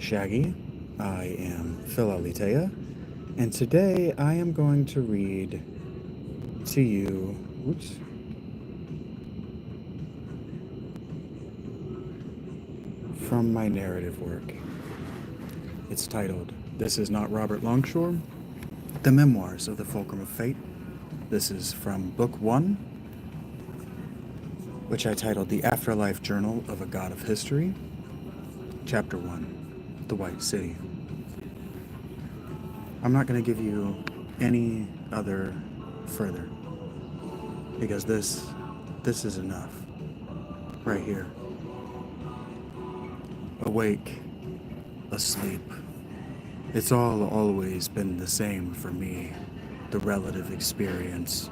Shaggy. I am Philalitheia, and today I am going to read to you from my narrative work. It's titled, This Is Not Robert Longshore, The Memoirs of the Fulcrum of Fate. This is from Book 1, which I titled The Afterlife Journal of a God of History, Chapter 1, The White City. I'm not going to give you any other further, because this is enough, right here. Awake, asleep. It's always been the same for me, the relative experience.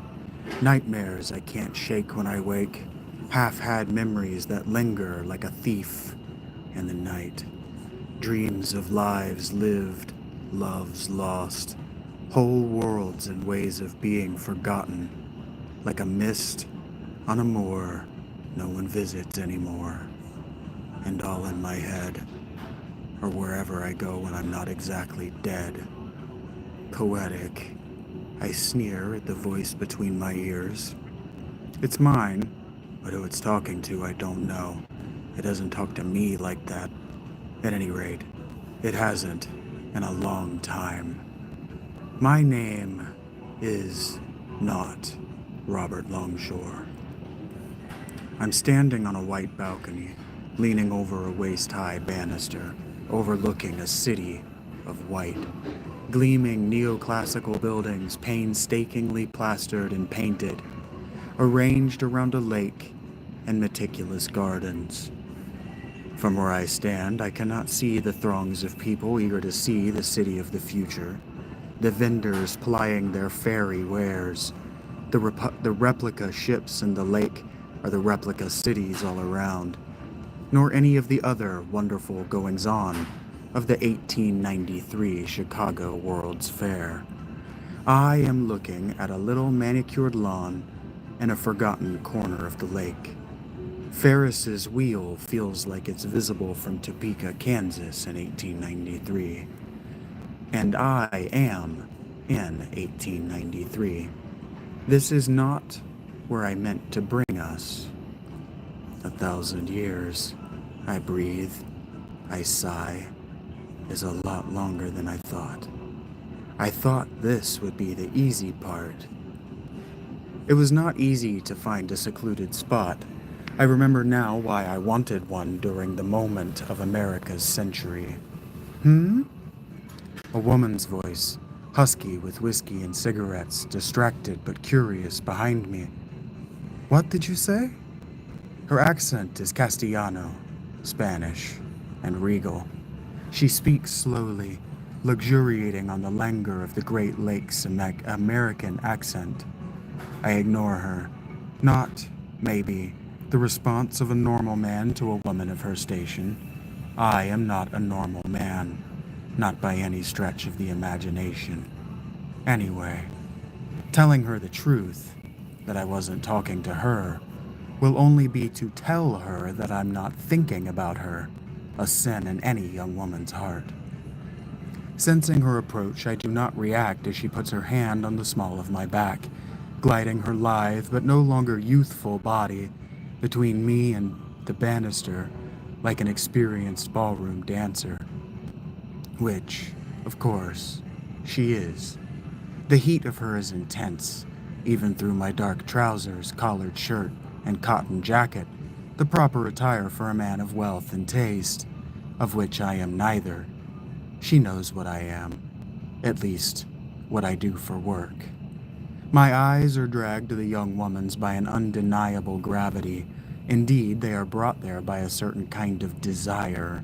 Nightmares I can't shake when I wake, half-had memories that linger like a thief in the night. Dreams of lives lived, loves lost, whole worlds and ways of being forgotten, like a mist on a moor no one visits anymore. And all in my head, or wherever I go when I'm not exactly dead. Poetic. I sneer at the voice between my ears. It's mine, but who it's talking to I don't know. It doesn't talk to me like that. At any rate, it hasn't in a long time. My name is not Robert Longshore. I'm standing on a white balcony, leaning over a waist-high banister, overlooking a city of white. Gleaming neoclassical buildings painstakingly plastered and painted, arranged around a lake and meticulous gardens. From where I stand, I cannot see the throngs of people eager to see the city of the future, the vendors plying their fairy wares. The replica ships in the lake are the replica cities all around, nor any of the other wonderful goings-on of the 1893 Chicago World's Fair. I am looking at a little manicured lawn in a forgotten corner of the lake. Ferris's wheel feels like it's visible from Topeka, Kansas in 1893. And I am in 1893. This is not where I meant to bring us. 1,000 years, I breathe, I sigh, is a lot longer than I thought. I thought this would be the easy part. It was not easy to find a secluded spot. I remember now why I wanted one during the moment of America's century. A woman's voice, husky with whiskey and cigarettes, distracted but curious behind me. What did you say? Her accent is Castellano, Spanish, and regal. She speaks slowly, luxuriating on the languor of the Great Lakes American accent. I ignore her. Not, maybe, the response of a normal man to a woman of her station. I am not a normal man, not by any stretch of the imagination. Anyway, telling her the truth, that I wasn't talking to her, will only be to tell her that I'm not thinking about her, a sin in any young woman's heart. Sensing her approach, I do not react as she puts her hand on the small of my back, gliding her lithe but no longer youthful body between me and the banister like an experienced ballroom dancer. Which, of course, she is. The heat of her is intense, even through my dark trousers, collared shirt, and cotton jacket, the proper attire for a man of wealth and taste, of which I am neither. She knows what I am, at least what I do for work. My eyes are dragged to the young woman's by an undeniable gravity. Indeed, they are brought there by a certain kind of desire.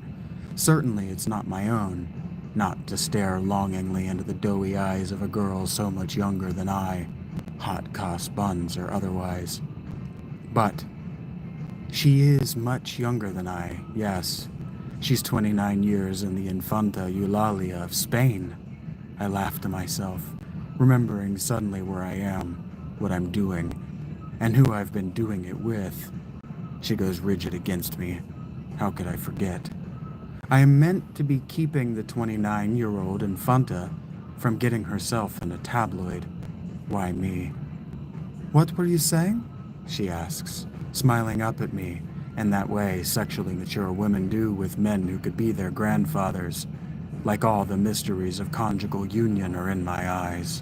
Certainly it's not my own, not to stare longingly into the doughy eyes of a girl so much younger than I, hot-cross buns or otherwise. But she is much younger than I, yes. She's 29 years in the Infanta Eulalia of Spain. I laugh to myself, remembering suddenly where I am, what I'm doing, and who I've been doing it with. She goes rigid against me. How could I forget? I am meant to be keeping the 29-year-old Infanta from getting herself in a tabloid. Why me? What were you saying? She asks, smiling up at me, in that way sexually mature women do with men who could be their grandfathers. Like all the mysteries of conjugal union are in my eyes.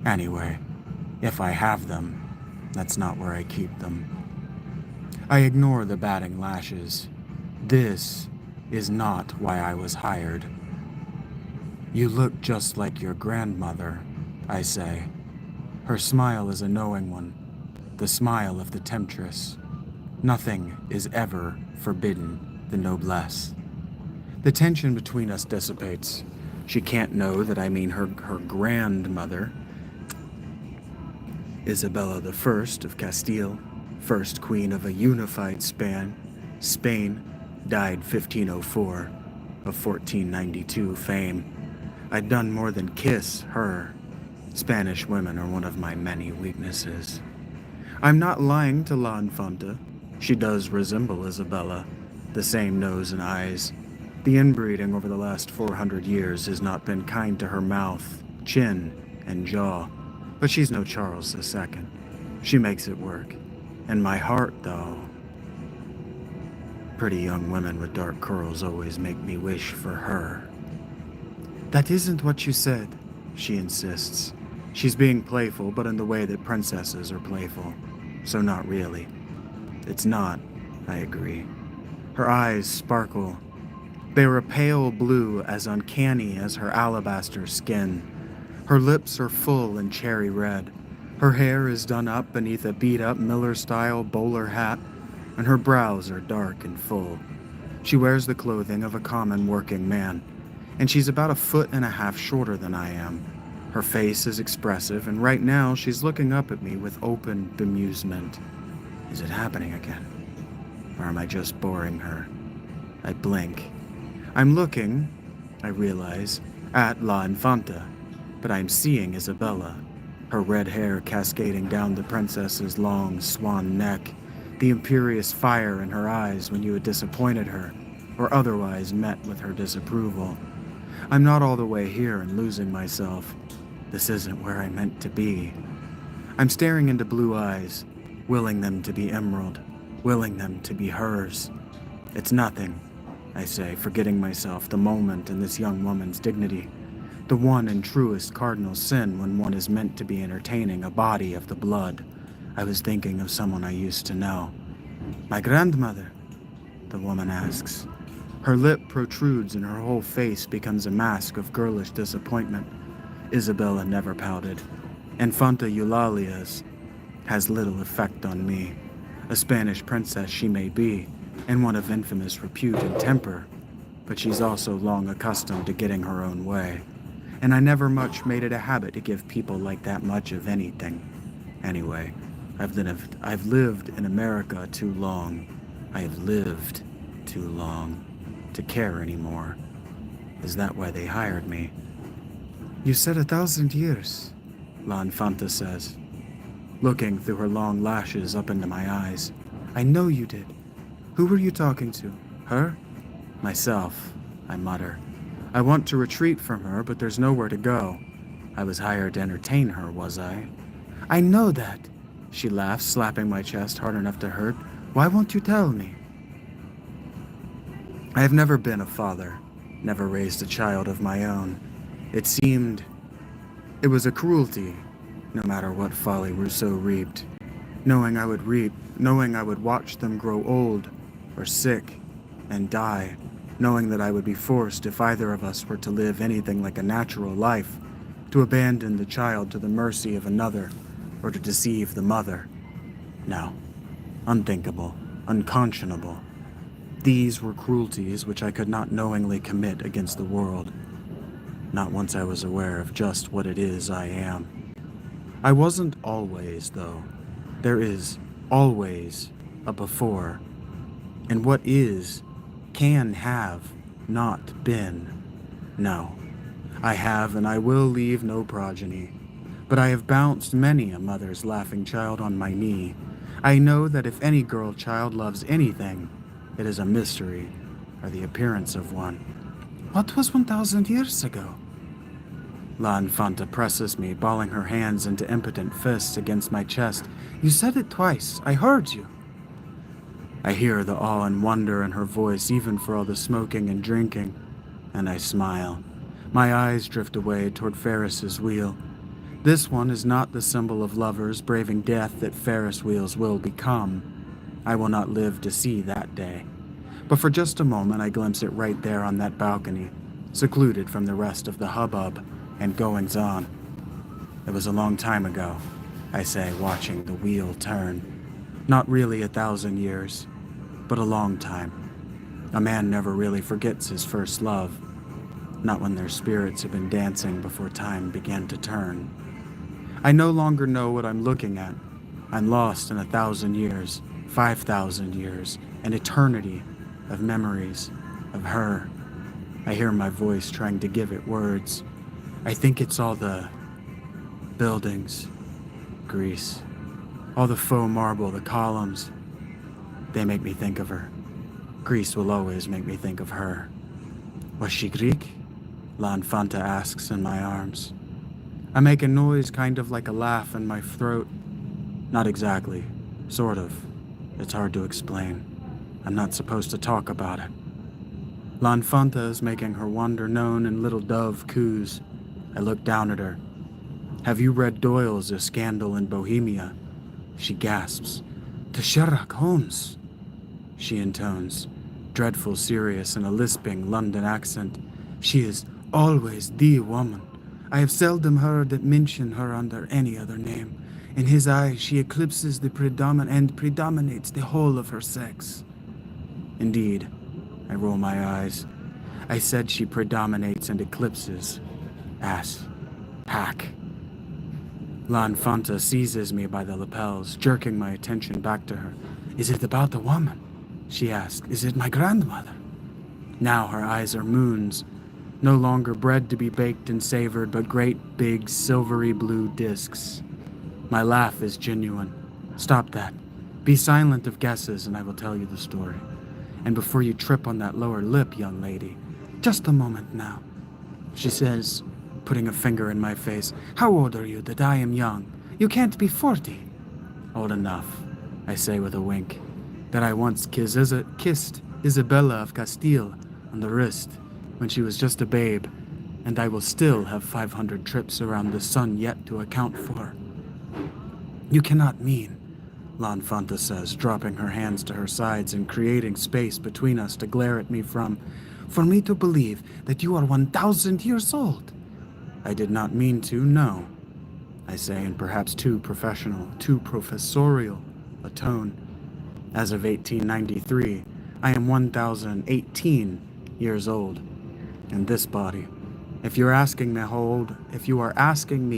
Anyway, if I have them, that's not where I keep them. I ignore the batting lashes. This is not why I was hired. You look just like your grandmother, I say. Her smile is a knowing one, the smile of the temptress. Nothing is ever forbidden the noblesse. The tension between us dissipates. She can't know that I mean her grandmother, Isabella I of Castile, first queen of a unified Spain, died 1504, of 1492 fame. I'd done more than kiss her. Spanish women are one of my many weaknesses. I'm not lying to La Infanta. She does resemble Isabella, the same nose and eyes. The inbreeding over the last 400 years has not been kind to her mouth, chin, and jaw, but she's no Charles II. She makes it work. And my heart, though. Pretty young women with dark curls always make me wish for her. That isn't what you said, she insists. She's being playful, but in the way that princesses are playful. So not really. It's not, I agree. Her eyes sparkle. They are a pale blue as uncanny as her alabaster skin. Her lips are full and cherry red. Her hair is done up beneath a beat-up Miller-style bowler hat, and her brows are dark and full. She wears the clothing of a common working man, and she's about 1.5 feet shorter than I am. Her face is expressive, and right now she's looking up at me with open bemusement. Is it happening again? Or am I just boring her? I blink. I'm looking, I realize, at La Infanta, but I'm seeing Isabella, her red hair cascading down the princess's long swan neck, the imperious fire in her eyes when you had disappointed her, or otherwise met with her disapproval. I'm not all the way here and losing myself. This isn't where I meant to be. I'm staring into blue eyes, willing them to be emerald, willing them to be hers. It's nothing, I say, forgetting myself the moment and this young woman's dignity. The one and truest cardinal sin when one is meant to be entertaining a body of the blood. I was thinking of someone I used to know. My grandmother, the woman asks. Her lip protrudes and her whole face becomes a mask of girlish disappointment. Isabella never pouted. Infanta Eulalia's has little effect on me. A Spanish princess she may be, and one of infamous repute and temper, but she's also long accustomed to getting her own way. And I never much made it a habit to give people like that much of anything. Anyway, I've lived in America too long. I have lived too long to care anymore. Is that why they hired me? You said 1,000 years, La Infanta says, looking through her long lashes up into my eyes. I know you did. Who were you talking to? Her? Myself, I mutter. I want to retreat from her, but there's nowhere to go. I was hired to entertain her, was I? I know that, she laughs, slapping my chest hard enough to hurt. Why won't you tell me? I have never been a father, never raised a child of my own. It was a cruelty, no matter what folly Rousseau reaped. Knowing I would watch them grow old, or sick, and die, knowing that I would be forced, if either of us were to live anything like a natural life, to abandon the child to the mercy of another, or to deceive the mother. No, unthinkable, unconscionable. These were cruelties which I could not knowingly commit against the world. Not once I was aware of just what it is I am. I wasn't always, though. There is always a before. And what is can have not been. No, I have and I will leave no progeny. But I have bounced many a mother's laughing child on my knee. I know that if any girl child loves anything, it is a mystery. or the appearance of one. What was 1,000 years ago? La Infanta presses me, balling her hands into impotent fists against my chest. You said it twice. I heard you. I hear the awe and wonder in her voice, even for all the smoking and drinking, and I smile. My eyes drift away toward Ferris's wheel. This one is not the symbol of lovers braving death that Ferris wheels will become. I will not live to see that day. But for just a moment I glimpse it right there on that balcony, secluded from the rest of the hubbub and goings-on. It was a long time ago, I say, watching the wheel turn. Not really 1,000 years, but a long time. A man never really forgets his first love, not when their spirits have been dancing before time began to turn. I no longer know what I'm looking at. I'm lost in 1,000 years, 5,000 years, an eternity of memories of her. I hear my voice trying to give it words. I think it's all the buildings, Greece, all the faux marble, the columns. They make me think of her. Greece will always make me think of her. Was she Greek? La Infanta asks in my arms. I make a noise kind of like a laugh in my throat. Not exactly. Sort of. It's hard to explain. I'm not supposed to talk about it. La Infanta is making her wonder known in little dove coos. I look down at her. Have you read Doyle's A Scandal in Bohemia? She gasps. To Sherlock Holmes, she intones, dreadful serious in a lisping London accent. She is always the woman. I have seldom heard it mention her under any other name. In his eyes, she eclipses the predominates the whole of her sex. Indeed, I roll my eyes. I said she predominates and eclipses. Ass. Hack. La Infanta seizes me by the lapels, jerking my attention back to her. Is it about the woman? She asks. Is it my grandmother? Now her eyes are moons. No longer bread to be baked and savored, but great, big, silvery blue discs. My laugh is genuine. Stop that. Be silent of guesses, and I will tell you the story. And before you trip on that lower lip, young lady, just a moment now. She says, putting a finger in my face, how old are you that I am young? You can't be 40. Old enough, I say with a wink, that I once kissed Isabella of Castile on the wrist when she was just a babe, and I will still have 500 trips around the sun yet to account for. You cannot mean, La Infanta says, dropping her hands to her sides and creating space between us to glare at me from, for me to believe that you are 1,000 years old. I did not mean to, no, I say in perhaps too professional, too professorial a tone. As of 1893, I am 1,018 years old. In this body. If you are asking me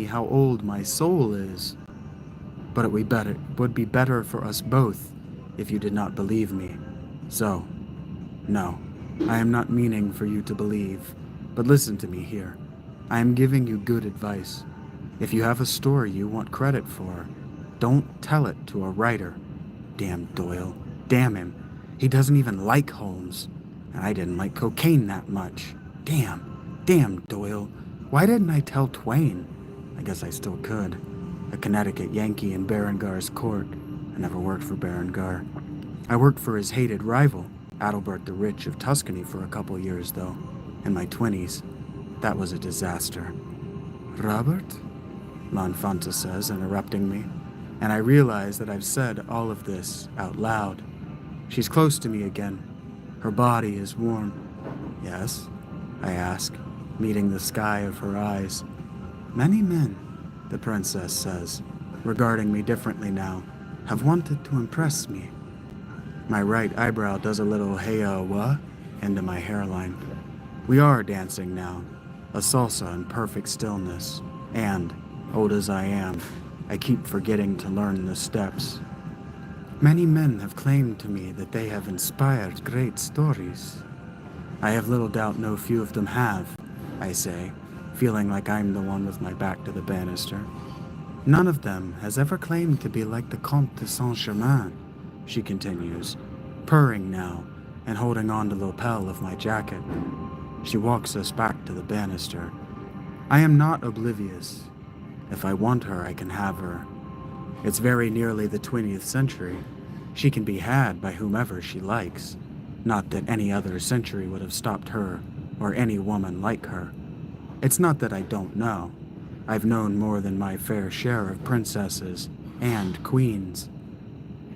how old my soul is, but it would be better for us both if you did not believe me. So, no, I am not meaning for you to believe, but listen to me here. I am giving you good advice. If you have a story you want credit for, don't tell it to a writer. Damn Doyle. Damn him. He doesn't even like Holmes, and I didn't like cocaine that much. Damn Doyle. Why didn't I tell Twain? I guess I still could. A Connecticut Yankee in Berengar's court. I never worked for Berengar. I worked for his hated rival, Adalbert the Rich of Tuscany, for a couple years, though. In my 20s. That was a disaster. Robert? La Infanta says, interrupting me. And I realize that I've said all of this out loud. She's close to me again. Her body is warm. Yes? I ask, meeting the sky of her eyes. Many men, the princess says, regarding me differently now, have wanted to impress me. My right eyebrow does a little hey-oh-wah into my hairline. We are dancing now, a salsa in perfect stillness, and, old as I am, I keep forgetting to learn the steps. Many men have claimed to me that they have inspired great stories. I have little doubt no few of them have, I say, feeling like I'm the one with my back to the banister. None of them has ever claimed to be like the Comte de Saint-Germain, she continues, purring now, and holding on to the lapel of my jacket. She walks us back to the banister. I am not oblivious. If I want her, I can have her. It's very nearly the 20th century. She can be had by whomever she likes. Not that any other century would have stopped her, or any woman like her. It's not that I don't know. I've known more than my fair share of princesses and queens.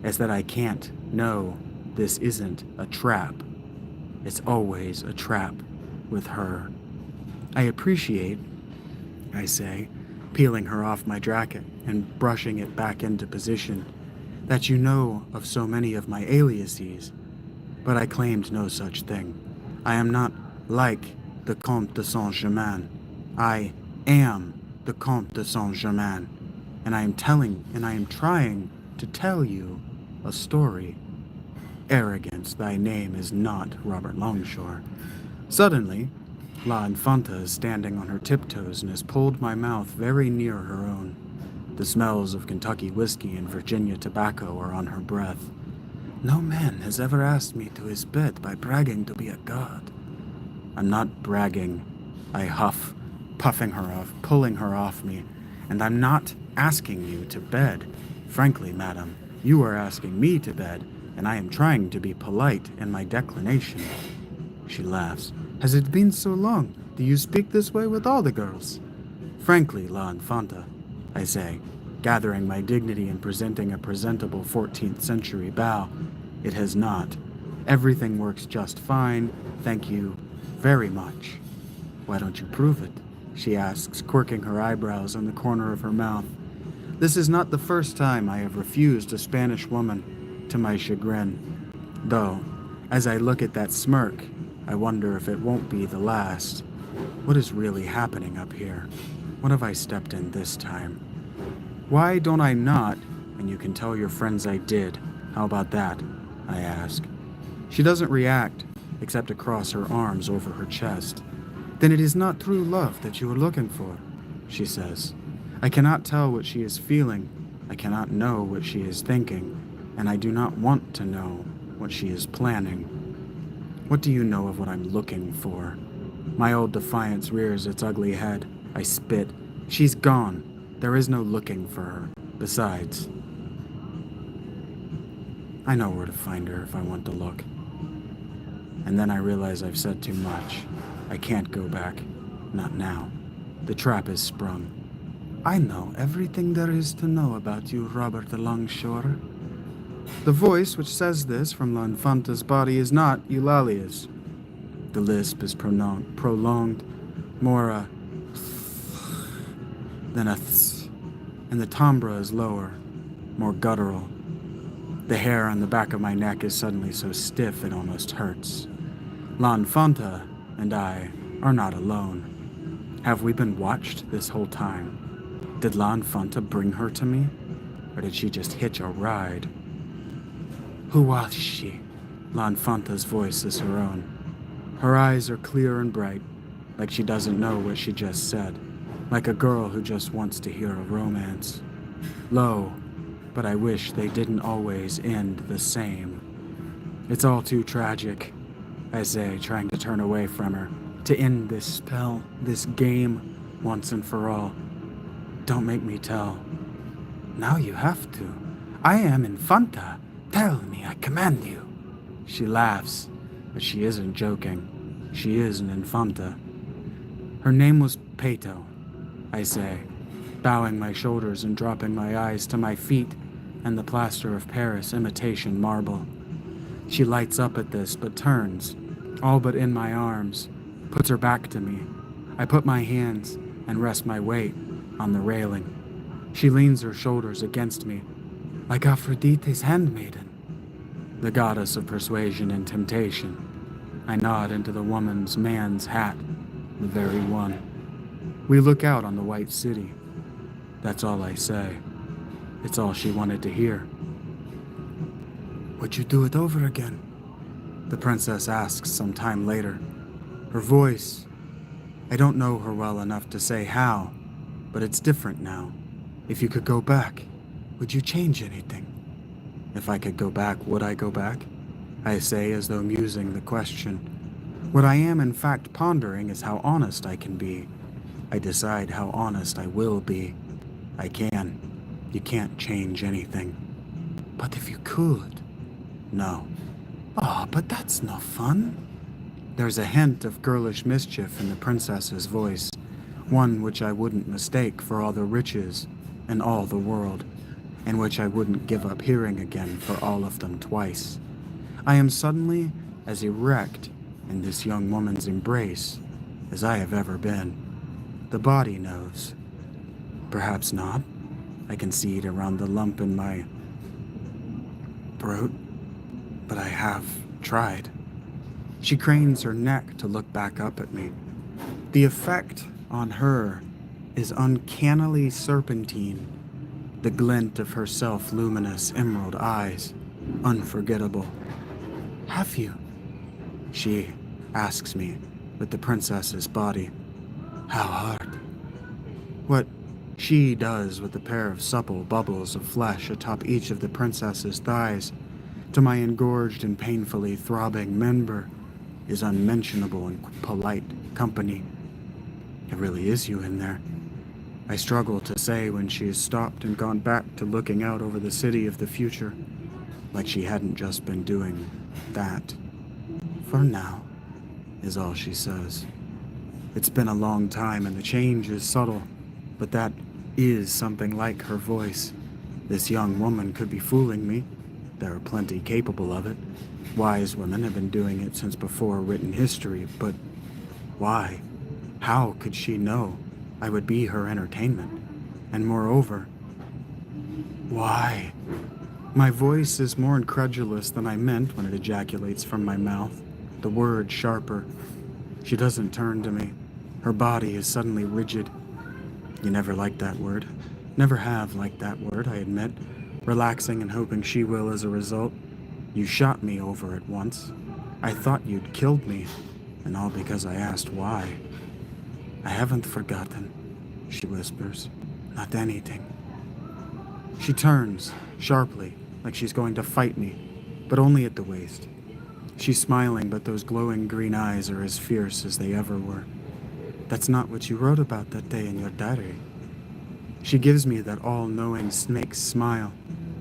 It's that I can't know this isn't a trap. It's always a trap with her. I appreciate, I say, peeling her off my jacket and brushing it back into position, that you know of so many of my aliases, but I claimed no such thing. I am not like the Comte de Saint-Germain. I am the Comte de Saint-Germain, and I am trying to tell you a story. Arrogance, thy name is not Robert Longshore. Suddenly, La Infanta is standing on her tiptoes and has pulled my mouth very near her own. The smells of Kentucky whiskey and Virginia tobacco are on her breath. No man has ever asked me to his bed by bragging to be a god. I'm not bragging, I huff, puffing her off, pulling her off me, and I'm not asking you to bed. Frankly, madam, you are asking me to bed, and I am trying to be polite in my declination. She laughs. Has it been so long? Do you speak this way with all the girls? Frankly, La Infanta, I say, gathering my dignity and presenting a presentable 14th century bow. It has not. Everything works just fine, thank you very much. Why don't you prove it? She asks, quirking her eyebrows on the corner of her mouth. This is not the first time I have refused a Spanish woman, to my chagrin. Though, as I look at that smirk, I wonder if it won't be the last. What is really happening up here? What have I stepped in this time? Why don't I not, and you can tell your friends I did. How about that? I ask. She doesn't react, except to cross her arms over her chest. Then it is not true love that you are looking for, she says. I cannot tell what she is feeling. I cannot know what she is thinking, and I do not want to know what she is planning. What do you know of what I'm looking for? My old defiance rears its ugly head. I spit. She's gone. There is no looking for her. Besides, I know where to find her if I want to look. And then I realize I've said too much. I can't go back. Not now. The trap is sprung. I know everything there is to know about you, Robert the Longshore. The voice which says this from La Infanta's body is not Eulalio's. The lisp is prolonged, more than a th, and the timbre is lower, more guttural. The hair on the back of my neck is suddenly so stiff it almost hurts. La Infanta and I are not alone. Have we been watched this whole time? Did La Infanta bring her to me? Or did she just hitch a ride? Who was she? La Infanta's voice is her own. Her eyes are clear and bright, like she doesn't know what she just said, like a girl who just wants to hear a romance. Low, but I wish they didn't always end the same. It's all too tragic, I say, trying to turn away from her, to end this spell, this game, once and for all. Don't make me tell. Now you have to. I am Infanta. Tell me, I command you. She laughs, but she isn't joking. She is an Infanta. Her name was Peto, I say, bowing my shoulders and dropping my eyes to my feet and the plaster of Paris imitation marble. She lights up at this, but turns, all but in my arms, puts her back to me. I put my hands and rest my weight on the railing. She leans her shoulders against me, like Aphrodite's handmaiden, the goddess of persuasion and temptation. I nod into the man's hat, the very one. We look out on the white city. That's all I say. It's all she wanted to hear. Would you do it over again? The princess asks some time later. Her voice, I don't know her well enough to say how, but it's different now. If you could go back, would you change anything? If I could go back, would I go back? I say as though musing the question. What I am in fact pondering is how honest I can be. I decide how honest I will be. I can. You can't change anything. But if you could. No. Oh, but that's no fun. There's a hint of girlish mischief in the princess's voice, one which I wouldn't mistake for all the riches in all the world, and which I wouldn't give up hearing again for all of them twice. I am suddenly as erect in this young woman's embrace as I have ever been. The body knows. Perhaps not. I can see it around the lump in my throat, but I have tried. She cranes her neck to look back up at me. The effect on her is uncannily serpentine, the glint of her self-luminous emerald eyes, unforgettable. Have you? She asks me, with the princess's body. How hard? What she does with a pair of supple bubbles of flesh atop each of the princess's thighs, to my engorged and painfully throbbing member, is unmentionable in polite company. It really is you in there. I struggle to say when she has stopped and gone back to looking out over the city of the future, like she hadn't just been doing that. For now, is all she says. It's been a long time and the change is subtle, but that is something like her voice. This young woman could be fooling me. There are plenty capable of it. Wise women have been doing it since before written history, but why? How could she know I would be her entertainment? And moreover, why? My voice is more incredulous than I meant when it ejaculates from my mouth, the word sharper. She doesn't turn to me. Her body is suddenly rigid. You never liked that word. Never have liked that word, I admit, relaxing and hoping she will as a result. You shot me over it once. I thought you'd killed me, and all because I asked why. I haven't forgotten, she whispers. Not anything. She turns, sharply, like she's going to fight me, but only at the waist. She's smiling, but those glowing green eyes are as fierce as they ever were. That's not what you wrote about that day in your diary. She gives me that all-knowing snake's smile,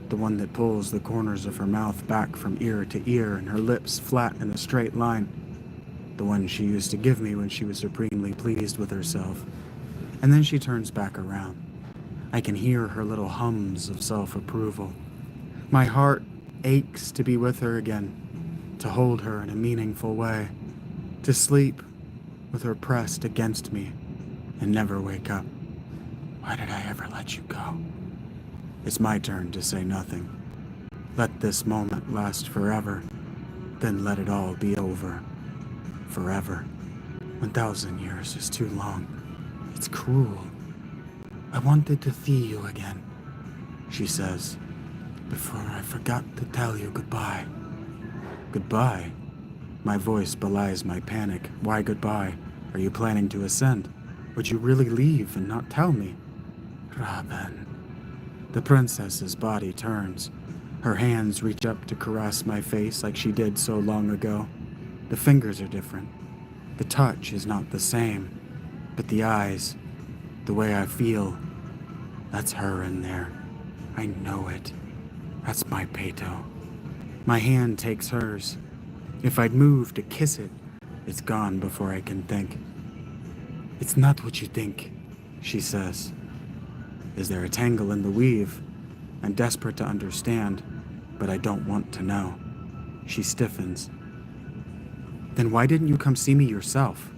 the one that pulls the corners of her mouth back from ear to ear and her lips flat in a straight line, the one she used to give me when she was supremely pleased with herself. And then she turns back around. I can hear her little hums of self-approval. My heart aches to be with her again, to hold her in a meaningful way, to sleep with her pressed against me and never wake up. Why did I ever let you go? It's my turn to say nothing. Let this moment last forever, then let it all be over. Forever. 1,000 years is too long. It's cruel. I wanted to see you again, she says, before I forgot to tell you goodbye. Goodbye? My voice belies my panic. Why goodbye? Are you planning to ascend? Would you really leave and not tell me? Robin. The princess's body turns. Her hands reach up to caress my face like she did so long ago. The fingers are different. The touch is not the same. But the eyes, the way I feel, that's her in there. I know it. That's my Peto. My hand takes hers. If I'd move to kiss it, it's gone before I can think. It's not what you think, she says. Is there a tangle in the weave? I'm desperate to understand, but I don't want to know. She stiffens. Then why didn't you come see me yourself?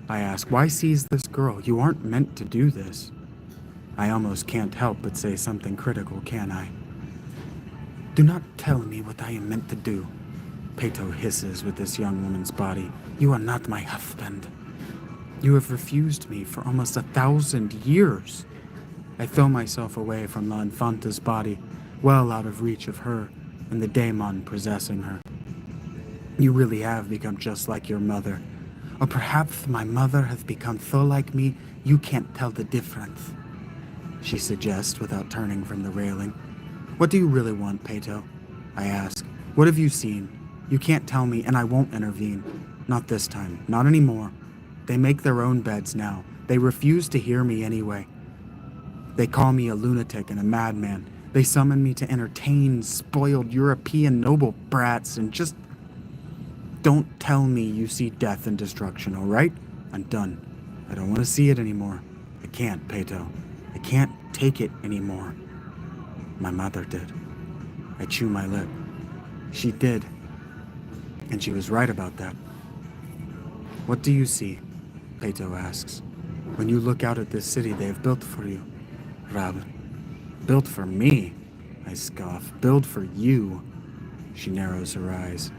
I ask. Why seize this girl? You aren't meant to do this. I almost can't help but say something critical, can I? Do not tell me what I am meant to do. Peto hisses with this young woman's body. You are not my husband. You have refused me for almost 1,000 years. I throw myself away from La Infanta's body, well out of reach of her and the daemon possessing her. You really have become just like your mother. Or perhaps my mother has become so like me, you can't tell the difference, she suggests without turning from the railing. What do you really want, Peto? I ask. What have you seen? You can't tell me, and I won't intervene. Not this time. Not anymore. They make their own beds now. They refuse to hear me anyway. They call me a lunatic and a madman. They summon me to entertain spoiled European noble brats, and just don't tell me you see death and destruction, all right? I'm done. I don't want to see it anymore. I can't, Peto. I can't take it anymore. My mother did. I chew my lip. She did. And she was right about that. What do you see? Peto asks. When you look out at this city they have built for you. Rab. Built for me? I scoff. Built for you. She narrows her eyes.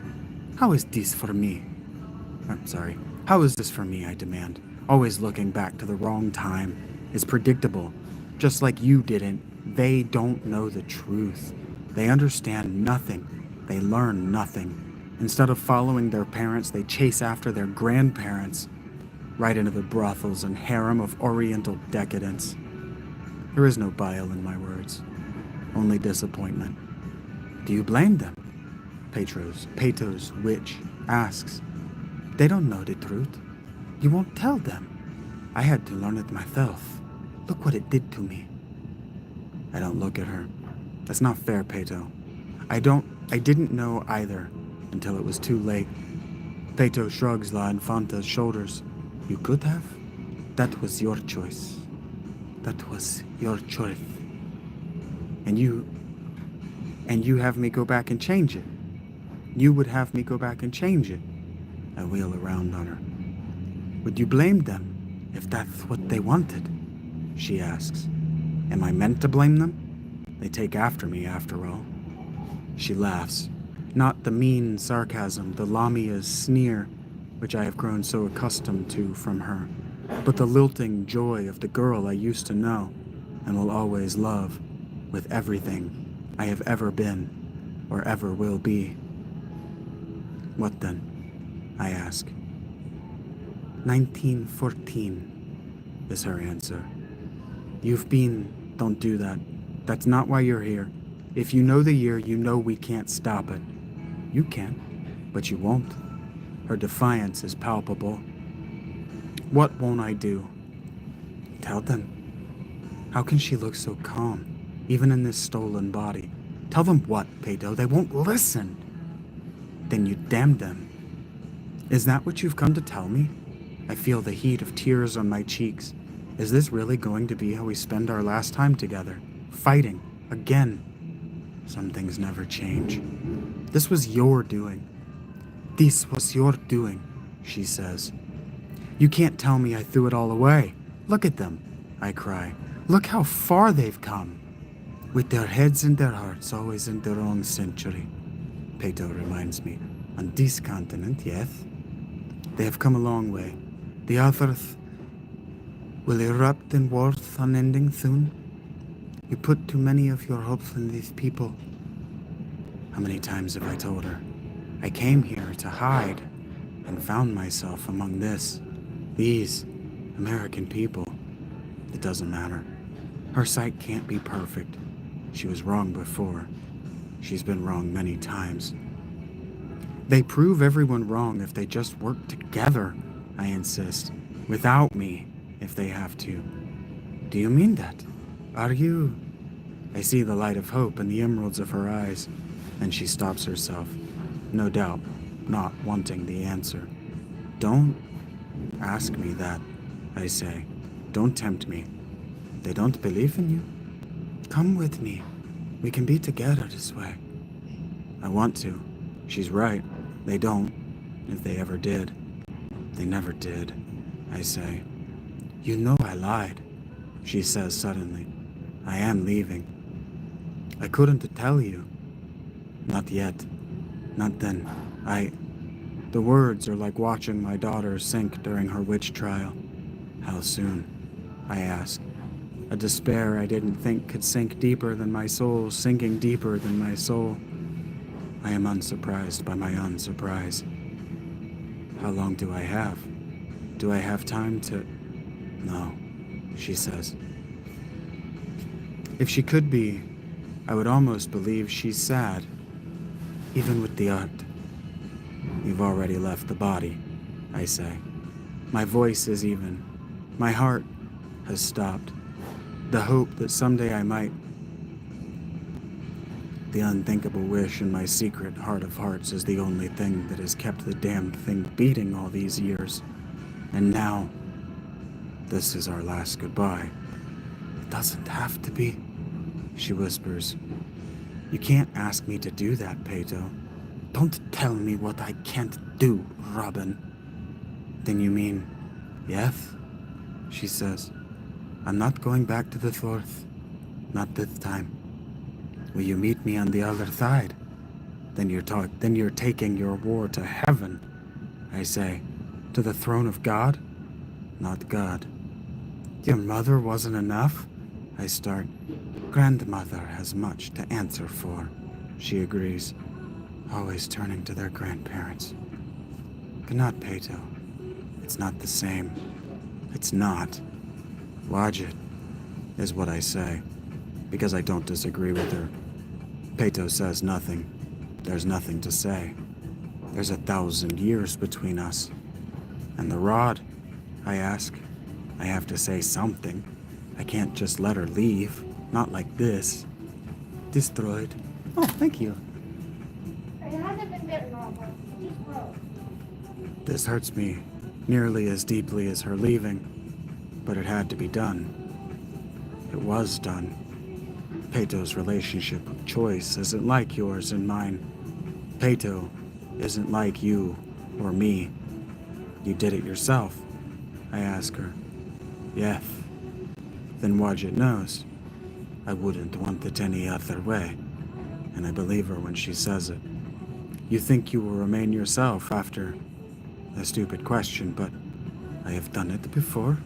How is this for me? I'm sorry. How is this for me, I demand. Always looking back to the wrong time. It's predictable. Just like you didn't. They don't know the truth. They understand nothing. They learn nothing. Instead of following their parents, they chase after their grandparents. Right into the brothels and harem of oriental decadence. There is no bile in my words. Only disappointment. Do you blame them? Peto's witch asks. They don't know the truth. You won't tell them. I had to learn it myself. Look what it did to me. I don't look at her. That's not fair, Peto. I didn't know either until it was too late. Peto shrugs La Infanta's shoulders. You could have. That was your choice. That was your choice. And you have me go back and change it. You would have me go back and change it. I wheel around on her. Would you blame them if that's what they wanted? She asks. Am I meant to blame them? They take after me, after all. She laughs. Not the mean sarcasm, the Lamia's sneer, which I have grown so accustomed to from her, but the lilting joy of the girl I used to know and will always love with everything I have ever been or ever will be. What then? I ask. 1914 is her answer. Don't do that. That's not why you're here. If you know the year, you know we can't stop it. You can, but you won't. Her defiance is palpable. What won't I do? Tell them. How can she look so calm, even in this stolen body? Tell them what, Peto? They won't listen. Then you damn them. Is that what you've come to tell me? I feel the heat of tears on my cheeks. Is this really going to be how we spend our last time together? Fighting. Again. Some things never change. This was your doing. This was your doing, she says. You can't tell me I threw it all away. Look at them, I cry. Look how far they've come. With their heads and their hearts always in their own century. Peto reminds me. On this continent, yes. They have come a long way. The others will erupt in wars unending soon. You put too many of your hopes in these people. How many times have I told her? I came here to hide and found myself among these American people. It doesn't matter. Her sight can't be perfect. She was wrong before. She's been wrong many times. They prove everyone wrong if they just work together, I insist. Without me, if they have to. Do you mean that? Are you? I see the light of hope in the emeralds of her eyes, and she stops herself, no doubt, not wanting the answer. Don't ask me that, I say. Don't tempt me. They don't believe in you? Come with me. We can be together this way. I want to. She's right. They don't. If they ever did. They never did, I say. You know I lied, she says suddenly. I am leaving. I couldn't tell you. Not yet. Not then. The words are like watching my daughter sink during her witch trial. How soon? I ask. A despair I didn't think could sink deeper than my soul, sinking deeper than my soul. I am unsurprised by my unsurprise. How long do I have? Do I have time to... No, she says. If she could be, I would almost believe she's sad, even with the art. You've already left the body, I say. My voice is even. My heart has stopped. The hope that someday I might. The unthinkable wish in my secret heart of hearts is the only thing that has kept the damned thing beating all these years. And now, this is our last goodbye. It doesn't have to be, she whispers. You can't ask me to do that, Peto. Don't tell me what I can't do, Robin. Then you mean, yes? She says. I'm not going back to the Forth. Not this time. Will you meet me on the other side? Then you're taking your war to heaven, I say. To the throne of God? Not God. Your mother wasn't enough? I start. Grandmother has much to answer for, she agrees, always turning to their grandparents. But not Peto. It's not the same. It's not. Watch it, is what I say, because I don't disagree with her. Peto says nothing. There's nothing to say. There's 1,000 years between us. And the rod? I ask. I have to say something. I can't just let her leave. Not like this. Destroyed. Oh, thank you. It hasn't been bitten off. Just gross. This hurts me nearly as deeply as her leaving, but it had to be done. It was done. Peto's relationship with choice isn't like yours and mine. Peto isn't like you or me. You did it yourself, I ask her. Yes. Then Wadjet knows. I wouldn't want it any other way, and I believe her when she says it. You think you will remain yourself after a stupid question, but I have done it before,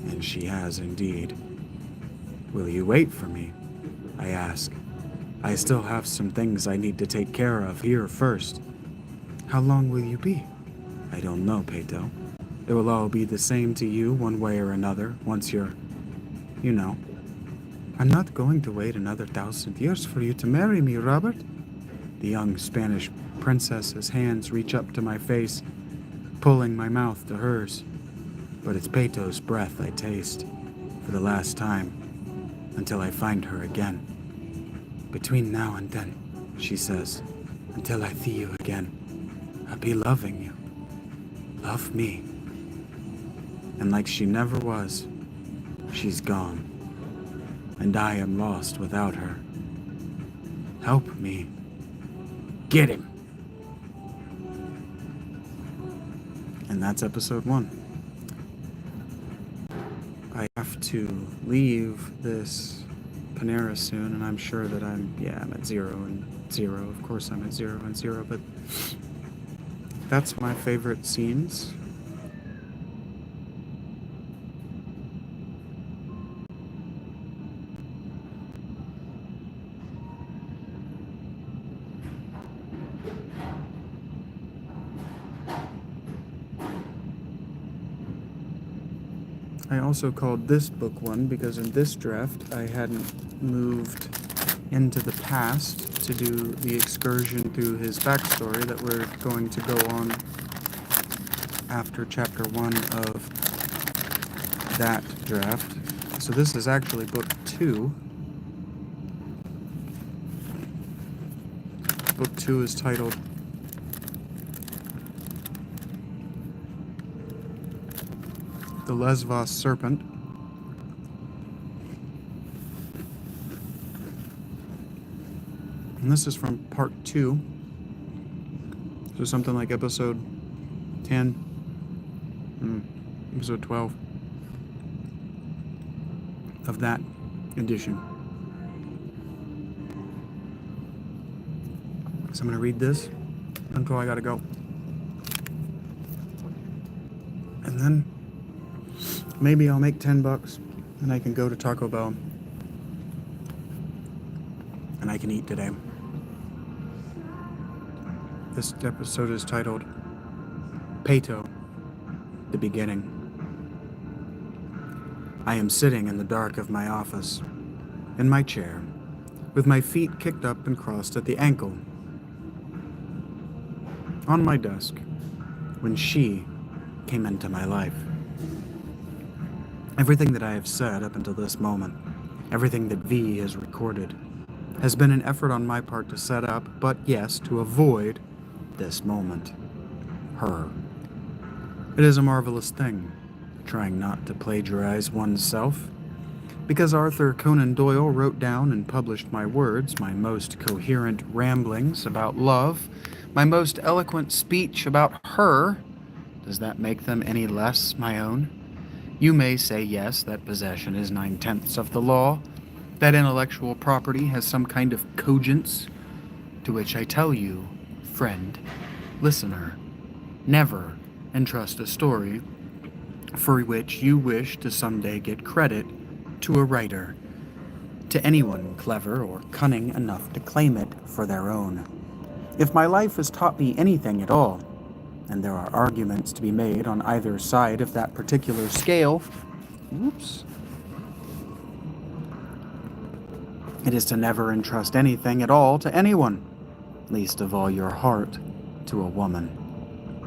and she has indeed. Will you wait for me? I ask. I still have some things I need to take care of here first. How long will you be? I don't know, Peto. It will all be the same to you one way or another once you're, you know. I'm not going to wait another 1,000 years for you to marry me, Robert. The young Spanish princess's hands reach up to my face, pulling my mouth to hers. But it's Peto's breath I taste, for the last time, until I find her again. Between now and then, she says, until I see you again, I'll be loving you. Love me. And like she never was, she's gone. And I am lost without her. Help me. Get him. And that's episode 1. I have to leave this Panera soon, and I'm sure that I'm at 0 and 0. Of course I'm at 0 and 0, but that's my favorite scenes. I also called this book 1 because in this draft I hadn't moved into the past to do the excursion through his backstory that we're going to go on after chapter 1 of that draft. So this is actually book 2. Book 2 is titled The Lesvos Serpent. And this is from part 2. So something like episode 10, episode 12 of that edition. So I'm going to read this until I gotta go. And then maybe I'll make $10 and I can go to Taco Bell and I can eat today. This episode is titled Peto, the Beginning. I am sitting in the dark of my office, in my chair, with my feet kicked up and crossed at the ankle. on my desk, when she came into my life. Everything that I have said up until this moment, everything that V has recorded, has been an effort on my part to set up, but yes, to avoid this moment. Her. It is a marvelous thing, trying not to plagiarize oneself, because Arthur Conan Doyle wrote down and published my words, my most coherent ramblings about love, my most eloquent speech about her. Does that make them any less my own? You may say yes, that possession is 9/10 of the law, that intellectual property has some kind of cogence, to which I tell you, friend, listener, never entrust a story for which you wish to someday get credit to a writer, to anyone clever or cunning enough to claim it for their own. If my life has taught me anything at all, and there are arguments to be made on either side of that particular scale, it is to never entrust anything at all to anyone, least of all your heart to a woman.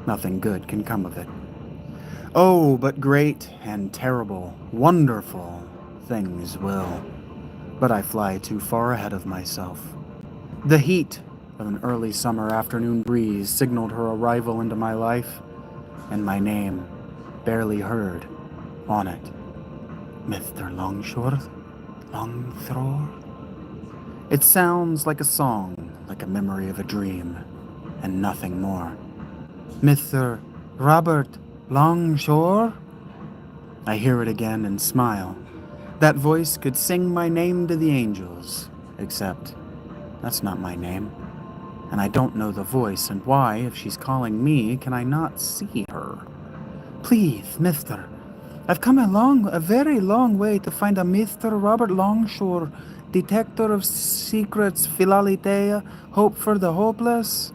Nothing good can come of it. Oh, but great and terrible, wonderful things will. But I fly too far ahead of myself. The heat of an early summer afternoon breeze signaled her arrival into my life, and my name, barely heard, on it. Mr. Longshore? Longshore? It sounds like a song, like a memory of a dream, and nothing more. Mr. Robert Longshore? I hear it again and smile. That voice could sing my name to the angels, except that's not my name. And I don't know the voice, and why, if she's calling me, can I not see her? Please, mister, I've come a very long way to find a Mr. Robert Longshore, detector of secrets, Philalitheia, hope for the hopeless.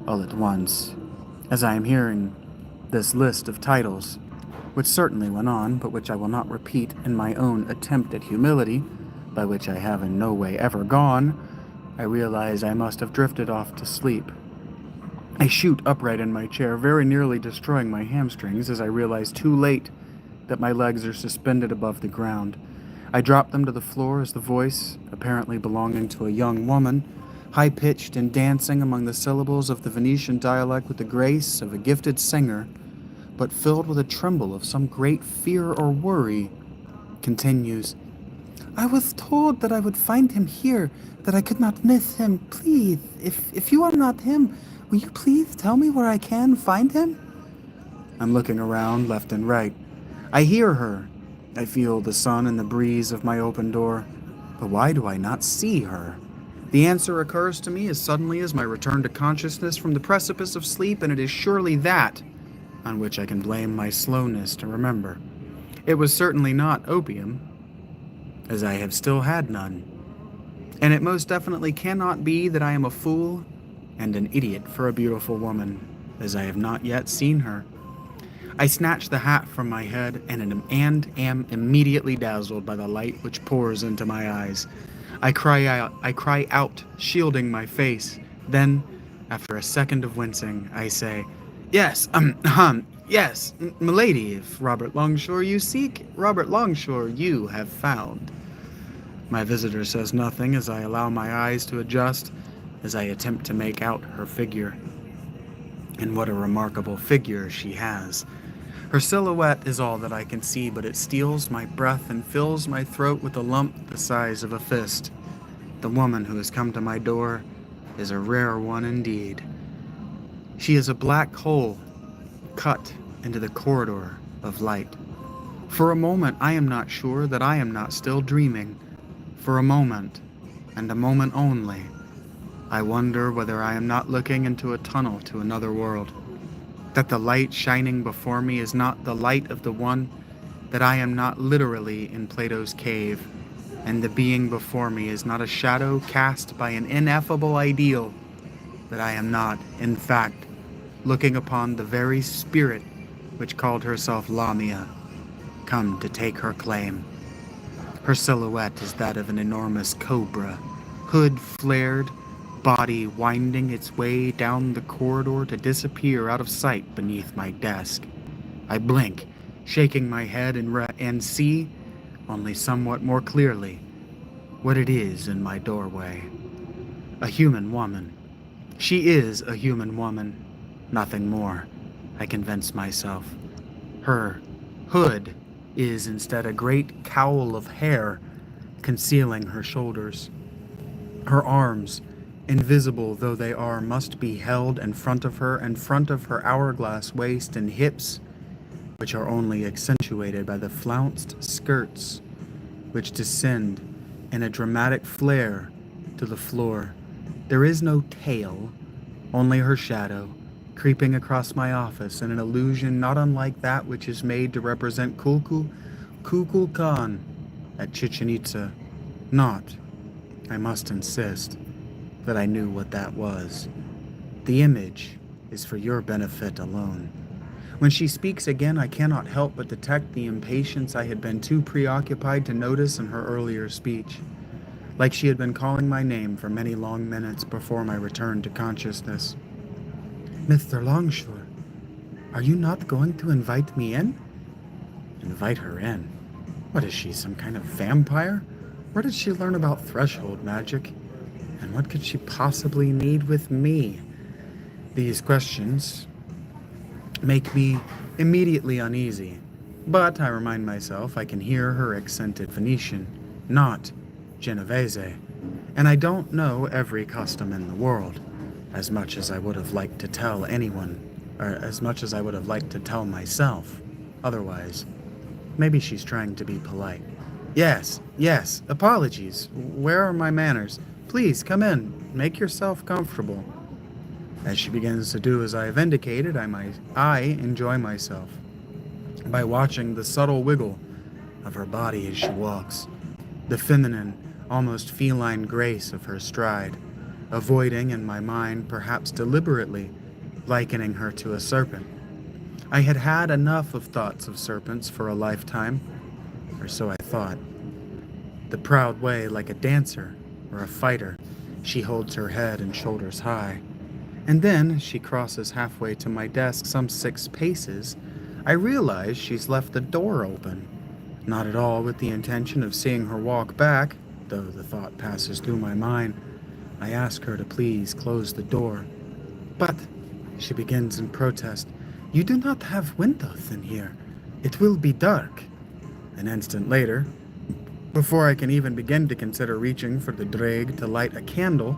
All at once, as I am hearing this list of titles, which certainly went on, but which I will not repeat in my own attempt at humility, by which I have in no way ever gone, I realize I must have drifted off to sleep. I shoot upright in my chair, very nearly destroying my hamstrings as I realize too late that my legs are suspended above the ground. I drop them to the floor as the voice, apparently belonging to a young woman, high-pitched and dancing among the syllables of the Venetian dialect with the grace of a gifted singer, but filled with a tremble of some great fear or worry, continues. I was told that I would find him here, that I could not miss him. Please, if you are not him, will you please tell me where I can find him? I'm looking around left and right. I hear her. I feel the sun and the breeze of my open door. But why do I not see her? The answer occurs to me as suddenly as my return to consciousness from the precipice of sleep, and it is surely that on which I can blame my slowness to remember. It was certainly not opium, as I have still had none. And it most definitely cannot be that I am a fool and an idiot for a beautiful woman, as I have not yet seen her. I snatch the hat from my head and am immediately dazzled by the light which pours into my eyes. I cry out, shielding my face. Then, after a second of wincing, I say, Yes, yes, m'lady, if Robert Longshore you seek, Robert Longshore you have found. My visitor says nothing as I allow my eyes to adjust as I attempt to make out her figure. And what a remarkable figure she has. Her silhouette is all that I can see, but it steals my breath and fills my throat with a lump the size of a fist. The woman who has come to my door is a rare one indeed. She is a black hole cut into the corridor of light. For a moment, I am not sure that I am not still dreaming. For a moment, and a moment only, I wonder whether I am not looking into a tunnel to another world. That the light shining before me is not the light of the one, that I am not literally in Plato's cave, and the being before me is not a shadow cast by an ineffable ideal, that I am not, in fact, looking upon the very spirit which called herself Lamia, come to take her claim. Her silhouette is that of an enormous cobra, hood flared, body winding its way down the corridor to disappear out of sight beneath my desk. I blink, shaking my head and see, only somewhat more clearly, what it is in my doorway. A human woman. She is a human woman. Nothing more, I convince myself. Her hood is instead a great cowl of hair concealing her shoulders. Her arms, invisible though they are, must be held in front of her hourglass waist and hips, which are only accentuated by the flounced skirts, which descend in a dramatic flare to the floor. There is no tail, only her shadow, creeping across my office in an illusion not unlike that which is made to represent Kukulkan at Chichen Itza. Not, I must insist, that I knew what that was. The image is for your benefit alone. When she speaks again, I cannot help but detect the impatience I had been too preoccupied to notice in her earlier speech, like she had been calling my name for many long minutes before my return to consciousness. Mr. Longshore, are you not going to invite me in? Invite her in? What is she, some kind of vampire? Where did she learn about threshold magic? And what could she possibly need with me? These questions make me immediately uneasy, but I remind myself I can hear her accented Venetian, not Genovese, and I don't know every custom in the world, as much as I would have liked to tell anyone, or as much as I would have liked to tell myself. Otherwise, maybe she's trying to be polite. Yes, apologies. Where are my manners? Please, come in. Make yourself comfortable. As she begins to do as I have indicated, I enjoy myself by watching the subtle wiggle of her body as she walks, the feminine, almost feline grace of her stride, avoiding in my mind, perhaps deliberately, likening her to a serpent. I had had enough of thoughts of serpents for a lifetime, or so I thought. The proud way, like a dancer or a fighter, she holds her head and shoulders high. And then, as she crosses halfway to my desk some 6 paces, I realize she's left the door open. Not at all with the intention of seeing her walk back, though the thought passes through my mind. I ask her to please close the door. But, she begins in protest, you do not have windows in here. It will be dark. An instant later, before I can even begin to consider reaching for the drag to light a candle,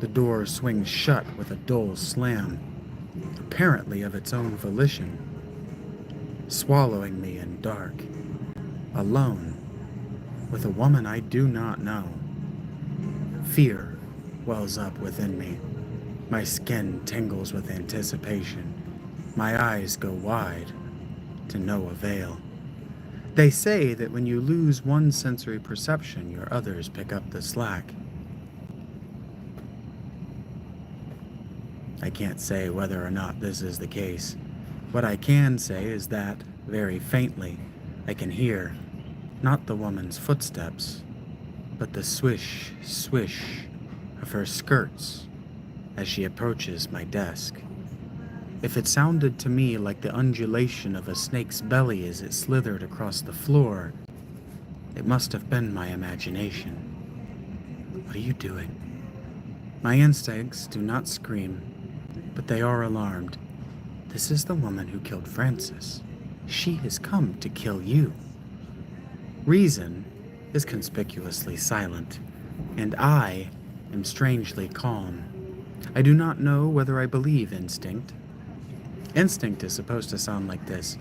the door swings shut with a dull slam, apparently of its own volition, swallowing me in dark, alone, with a woman I do not know. Fear wells up within me. My skin tingles with anticipation. My eyes go wide, to no avail. They say that when you lose one sensory perception, your others pick up the slack. I can't say whether or not this is the case. What I can say is that, very faintly, I can hear, not the woman's footsteps, but the swish, swish of her skirts as she approaches my desk. If it sounded to me like the undulation of a snake's belly as it slithered across the floor, it must have been my imagination. What are you doing? My instincts do not scream, but they are alarmed. This is the woman who killed Francis. She has come to kill you. Reason is conspicuously silent, and I am strangely calm. I do not know whether I believe instinct. Instinct is supposed to sound like this.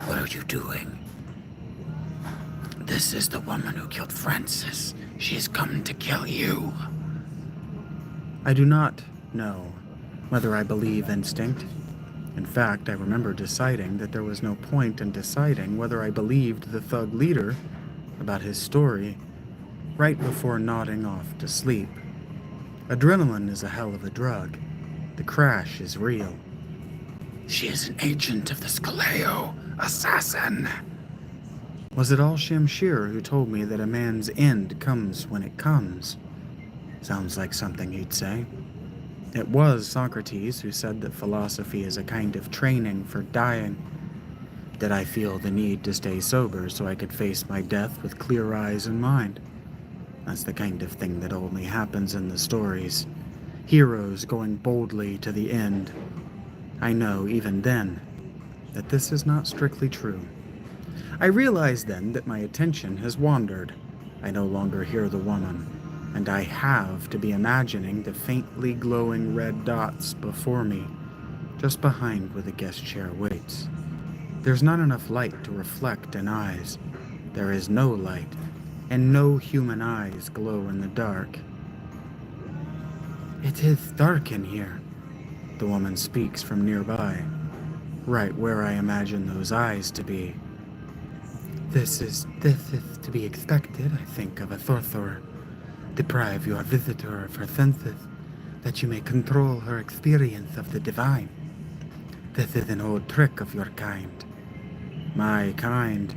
What are you doing? This is the woman who killed Francis. She has come to kill you. I do not know whether I believe instinct. In fact, I remember deciding that there was no point in deciding whether I believed the thug leader about his story right before nodding off to sleep. Adrenaline is a hell of a drug. The crash is real. She is an agent of the Scoleo assassin. Was it all Shamshir who told me that a man's end comes when it comes? Sounds like something he'd say. It was Socrates who said that philosophy is a kind of training for dying. Did I feel the need to stay sober so I could face my death with clear eyes and mind? That's the kind of thing that only happens in the stories. Heroes going boldly to the end. I know, even then, that this is not strictly true. I realize then that my attention has wandered. I no longer hear the woman, and I have to be imagining the faintly glowing red dots before me, just behind where the guest chair waits. There's not enough light to reflect in eyes. There is no light, and no human eyes glow in the dark. It is dark in here, the woman speaks from nearby, right where I imagine those eyes to be. This is to be expected, I think, of a Thorthor. Deprive your visitor of her senses, that you may control her experience of the divine. This is an old trick of your kind. My kind,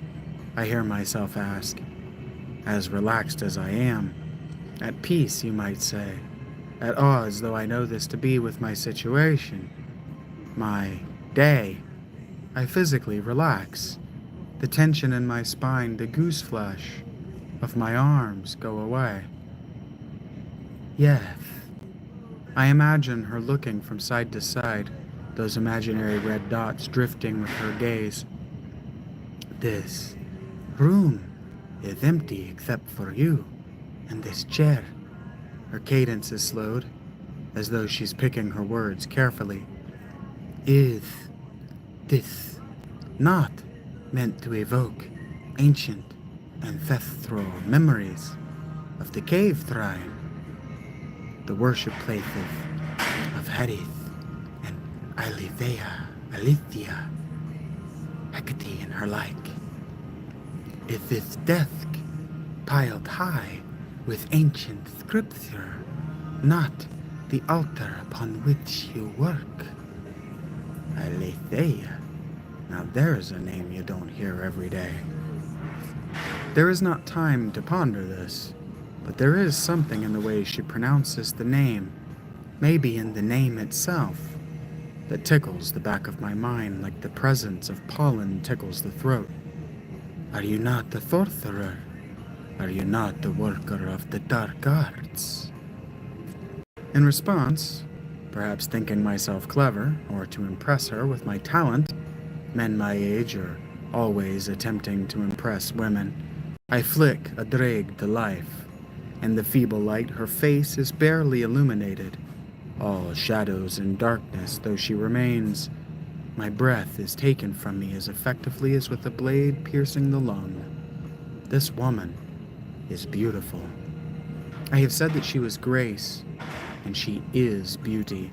I hear myself ask, as relaxed as I am. At peace, you might say. At odds, though I know this to be with my situation. My day. I physically relax. The tension in my spine, the goose flesh of my arms go away. Yes. I imagine her looking from side to side, those imaginary red dots drifting with her gaze. This room is empty except for you and this chair. Her cadence is slowed, as though she's picking her words carefully. Is this not meant to evoke ancient ancestral memories of the cave shrine, the worship places of Hades and Philalitheia, Hecate and her like? Is this desk piled high with ancient scripture not the altar upon which you work? Philalitheia. Now there's a name you don't hear every day. There is not time to ponder this, but there is something in the way she pronounces the name, maybe in the name itself, that tickles the back of my mind like the presence of pollen tickles the throat. Are you not the sorcerer? Are you not the worker of the dark arts? In response, perhaps thinking myself clever, or to impress her with my talent, men my age are always attempting to impress women, I flick a drag to life. In the feeble light, her face is barely illuminated, all shadows and darkness though she remains. My breath is taken from me as effectively as with a blade piercing the lung. This woman is beautiful. I have said that she was grace, and she is beauty.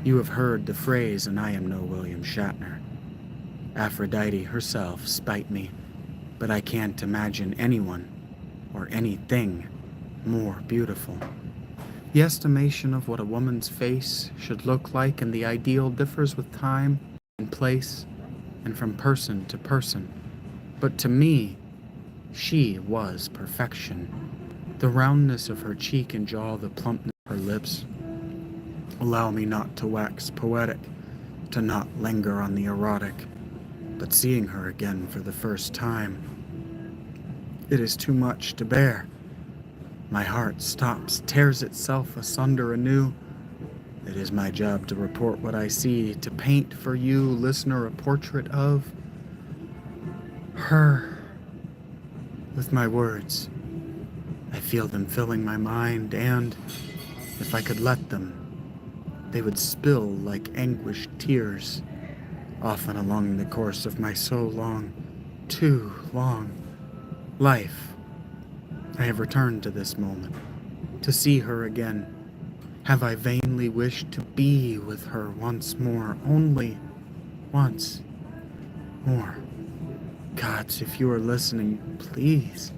You have heard the phrase, and I am no William Shatner. Aphrodite herself spite me, but I can't imagine anyone or anything more beautiful. The estimation of what a woman's face should look like in the ideal differs with time and place and from person to person. But to me, she was perfection. The roundness of her cheek and jaw, the plumpness of her lips. Allow me not to wax poetic, to not linger on the erotic, but seeing her again for the first time, it is too much to bear. My heart stops, tears itself asunder anew. It is my job to report what I see, to paint for you, listener, a portrait of her with my words. I feel them filling my mind, and if I could let them, they would spill like anguished tears, often along the course of my so long, too long life. I have returned to this moment, to see her again. Have I vainly wished to be with her once more, only once more? Gods, if you are listening, please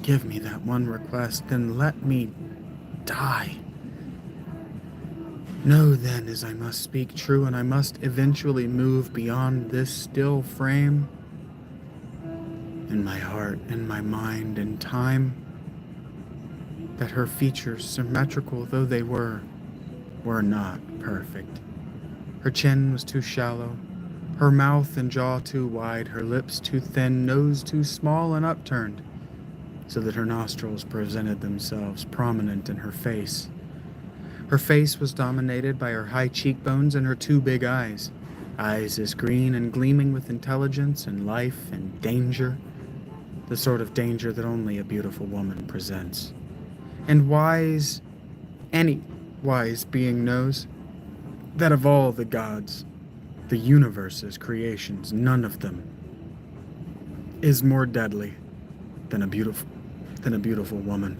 give me that one request, and let me die. Know then, as I must speak true, and I must eventually move beyond this still frame. In my heart, in my mind, in time, that her features, symmetrical though they were not perfect. Her chin was too shallow, her mouth and jaw too wide, her lips too thin, nose too small and upturned, so that her nostrils presented themselves prominent in her face. Her face was dominated by her high cheekbones and her two big eyes as green and gleaming with intelligence and life and danger, the sort of danger that only a beautiful woman presents. And wise, any wise being knows that of all the gods, the universe's creations, none of them is more deadly than a beautiful woman.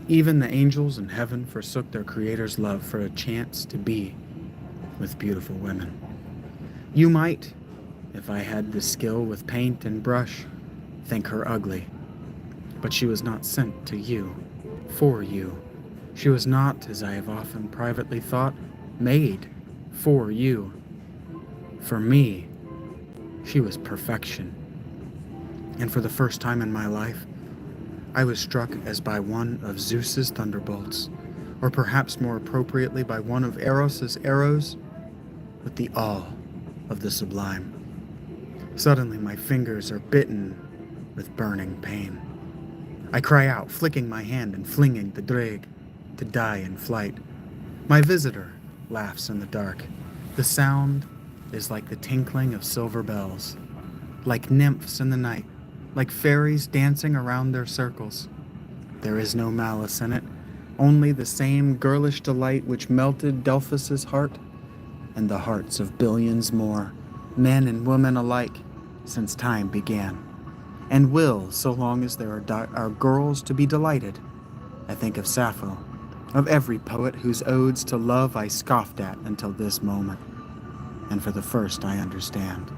Even the angels in heaven forsook their creator's love for a chance to be with beautiful women. You might, if I had the skill with paint and brush, think her ugly. But she was not sent to you, for you. She was not, as I have often privately thought, made for you. For me, she was perfection. And for the first time in my life, I was struck as by one of Zeus's thunderbolts, or perhaps more appropriately by one of Eros's arrows, with the awe of the sublime. Suddenly my fingers are bitten with burning pain. I cry out, flicking my hand and flinging the drag, to die in flight. My visitor laughs in the dark. The sound is like the tinkling of silver bells, like nymphs in the night, like fairies dancing around their circles. There is no malice in it, only the same girlish delight which melted Delphus's heart and the hearts of billions more, men and women alike, since time began, and will, so long as there are girls to be delighted. I think of Sappho, of every poet whose odes to love I scoffed at until this moment, and for the first I understand.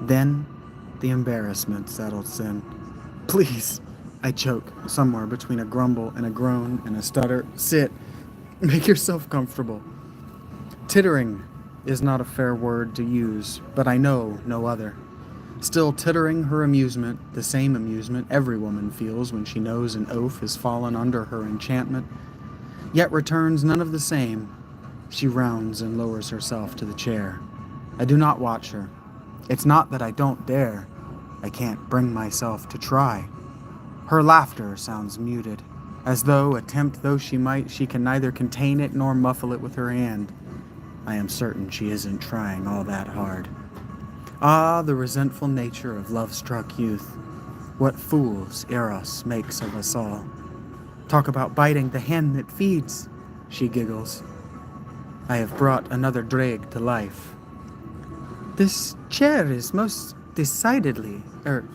Then the embarrassment settles in. Please, I choke, somewhere between a grumble and a groan and a stutter. Sit, make yourself comfortable. Tittering is not a fair word to use, but I know no other. Still tittering her amusement, the same amusement every woman feels when she knows an oaf has fallen under her enchantment, yet returns none of the same. She rounds and lowers herself to the chair. I do not watch her. It's not that I don't dare. I can't bring myself to try. Her laughter sounds muted, as though, attempt though she might, she can neither contain it nor muffle it with her hand. I am certain she isn't trying all that hard. Ah, the resentful nature of love-struck youth. What fools Eros makes of us all. Talk about biting the hand that feeds, she giggles. I have brought another dreg to life. This chair is decidedly the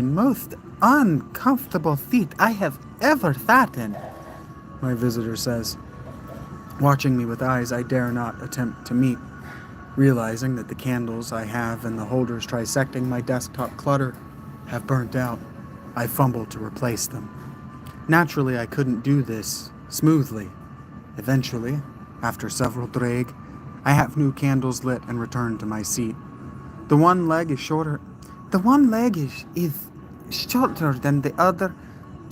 most uncomfortable seat I have ever sat in, my visitor says, watching me with eyes I dare not attempt to meet. Realizing that the candles I have and the holders trisecting my desktop clutter have burnt out, I fumble to replace them. Naturally, I couldn't do this smoothly. Eventually, after several drag, I have new candles lit and return to my seat. The one leg is shorter than the other,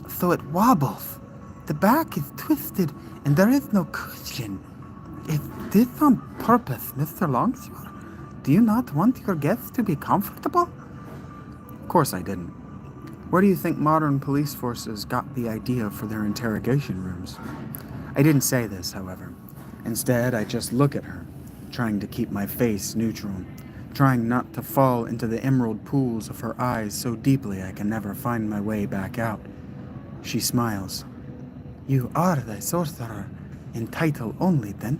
so it wobbles. The back is twisted and there is no cushion. Is this on purpose, Mr. Longshore? Do you not want your guests to be comfortable? Of course I didn't. Where do you think modern police forces got the idea for their interrogation rooms? I didn't say this, however. Instead, I just look at her, trying to keep my face neutral, trying not to fall into the emerald pools of her eyes so deeply I can never find my way back out. She smiles. You are the sorcerer in title only, then?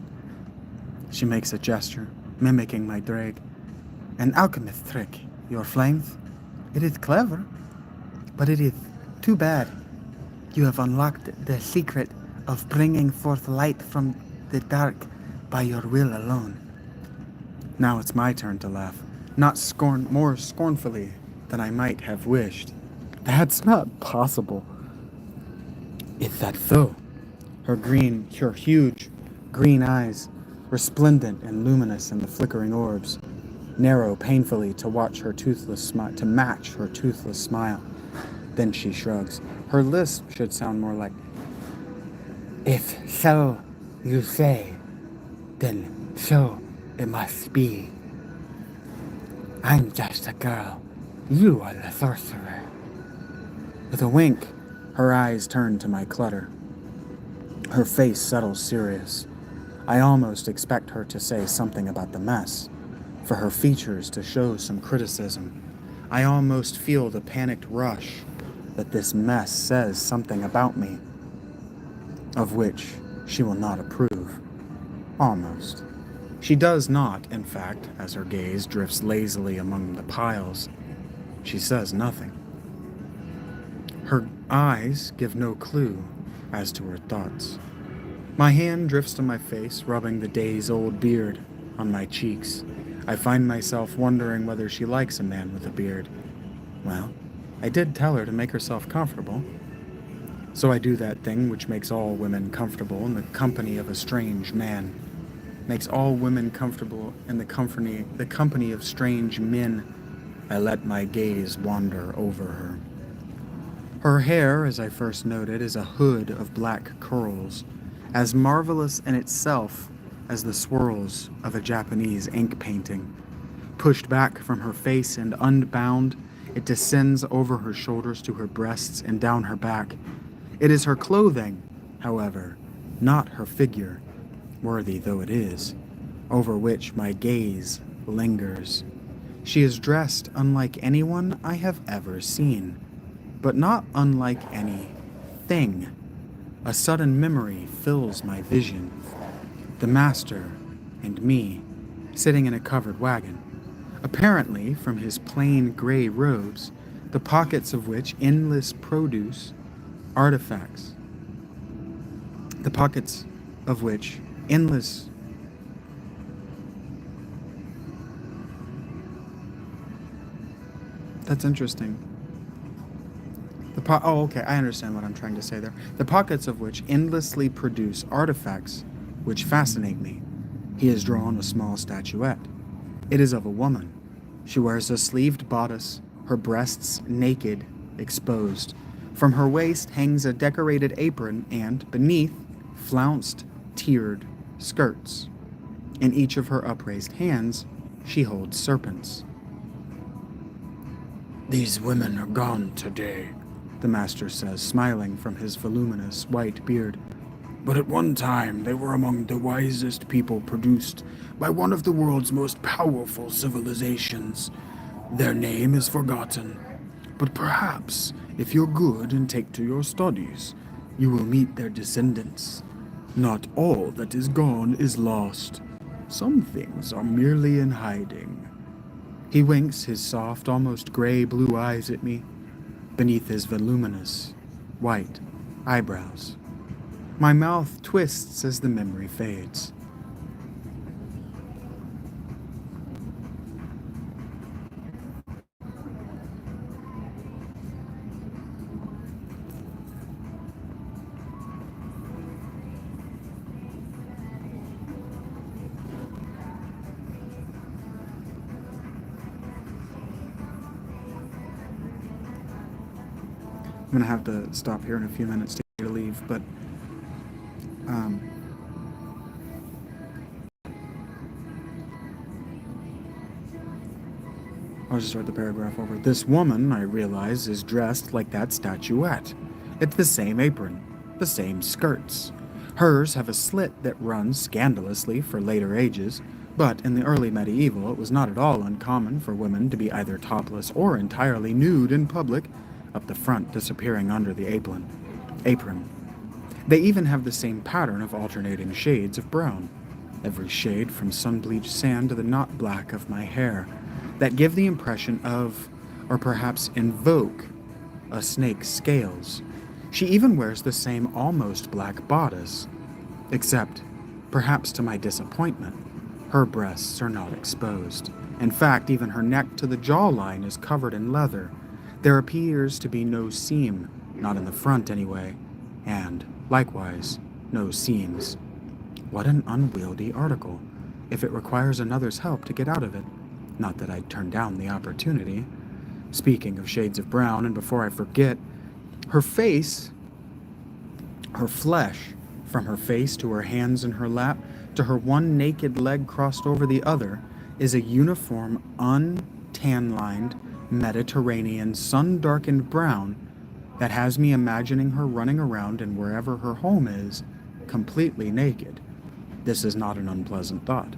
She makes a gesture, mimicking my drag. An alchemist trick, your flames? It is clever, but it is too bad. You have unlocked the secret of bringing forth light from the dark by your will alone. Now it's my turn to laugh, not more scornfully than I might have wished. That's not possible. Is that so? Her huge green eyes, resplendent and luminous in the flickering orbs, narrow painfully to match her toothless smile. Then she shrugs. Her lisp should sound more like, "If so you say, then so it must be. I'm just a girl. You are the sorcerer." With a wink, her eyes turn to my clutter. Her face settles serious. I almost expect her to say something about the mess, for her features to show some criticism. I almost feel the panicked rush that this mess says something about me, of which she will not approve. Almost. She does not, in fact, as her gaze drifts lazily among the piles. She says nothing. Her eyes give no clue as to her thoughts. My hand drifts to my face, rubbing the days-old beard on my cheeks. I find myself wondering whether she likes a man with a beard. Well, I did tell her to make herself comfortable. So I do that thing which makes all women comfortable in the company of a strange man. Makes all women comfortable in the company of strange men. I let my gaze wander over her. Her hair, as I first noted, is a hood of black curls, as marvelous in itself as the swirls of a Japanese ink painting. Pushed back from her face and unbound, it descends over her shoulders to her breasts and down her back. It is her clothing, however, not her figure, worthy though it is, over which my gaze lingers. She is dressed unlike anyone I have ever seen, but not unlike anything. A sudden memory fills my vision. The master and me, sitting in a covered wagon. Apparently, from his plain gray robes, the pockets of which endless produce artifacts. The pockets of which endless That's interesting. Okay, I understand what I'm trying to say there. The pockets of which endlessly produce artifacts which fascinate me. He has drawn a small statuette. It is of a woman. She wears a sleeved bodice, her breasts naked, exposed. From her waist hangs a decorated apron and, beneath, flounced, tiered skirts. In each of her upraised hands, she holds serpents. "These women are gone today," the master says, smiling from his voluminous white beard. "But at one time they were among the wisest people produced by one of the world's most powerful civilizations. Their name is forgotten, but perhaps, if you're good and take to your studies, you will meet their descendants. Not all that is gone is lost. Some things are merely in hiding." He winks his soft, almost gray-blue eyes at me, beneath his voluminous, white eyebrows. My mouth twists as the memory fades. I'm going to have to stop here in a few minutes to get to leave, but I'll just start the paragraph over. "This woman, I realize, is dressed like that statuette. It's the same apron, the same skirts. Hers have a slit that runs scandalously for later ages, but in the early medieval it was not at all uncommon for women to be either topless or entirely nude in public, up the front disappearing under the apron. They even have the same pattern of alternating shades of brown, every shade from sun-bleached sand to the knot black of my hair, that give the impression of, or perhaps invoke, a snake's scales. She even wears the same almost black bodice, except, perhaps to my disappointment, her breasts are not exposed. In fact, even her neck to the jawline is covered in leather. There appears to be no seam, not in the front anyway, and, likewise, no seams. What an unwieldy article, if it requires another's help to get out of it. Not that I'd turn down the opportunity. Speaking of shades of brown, and before I forget, her face, her flesh, from her face to her hands in her lap, to her one naked leg crossed over the other, is a uniform, untan-lined, Mediterranean, sun-darkened brown that has me imagining her running around in wherever her home is, completely naked. This is not an unpleasant thought.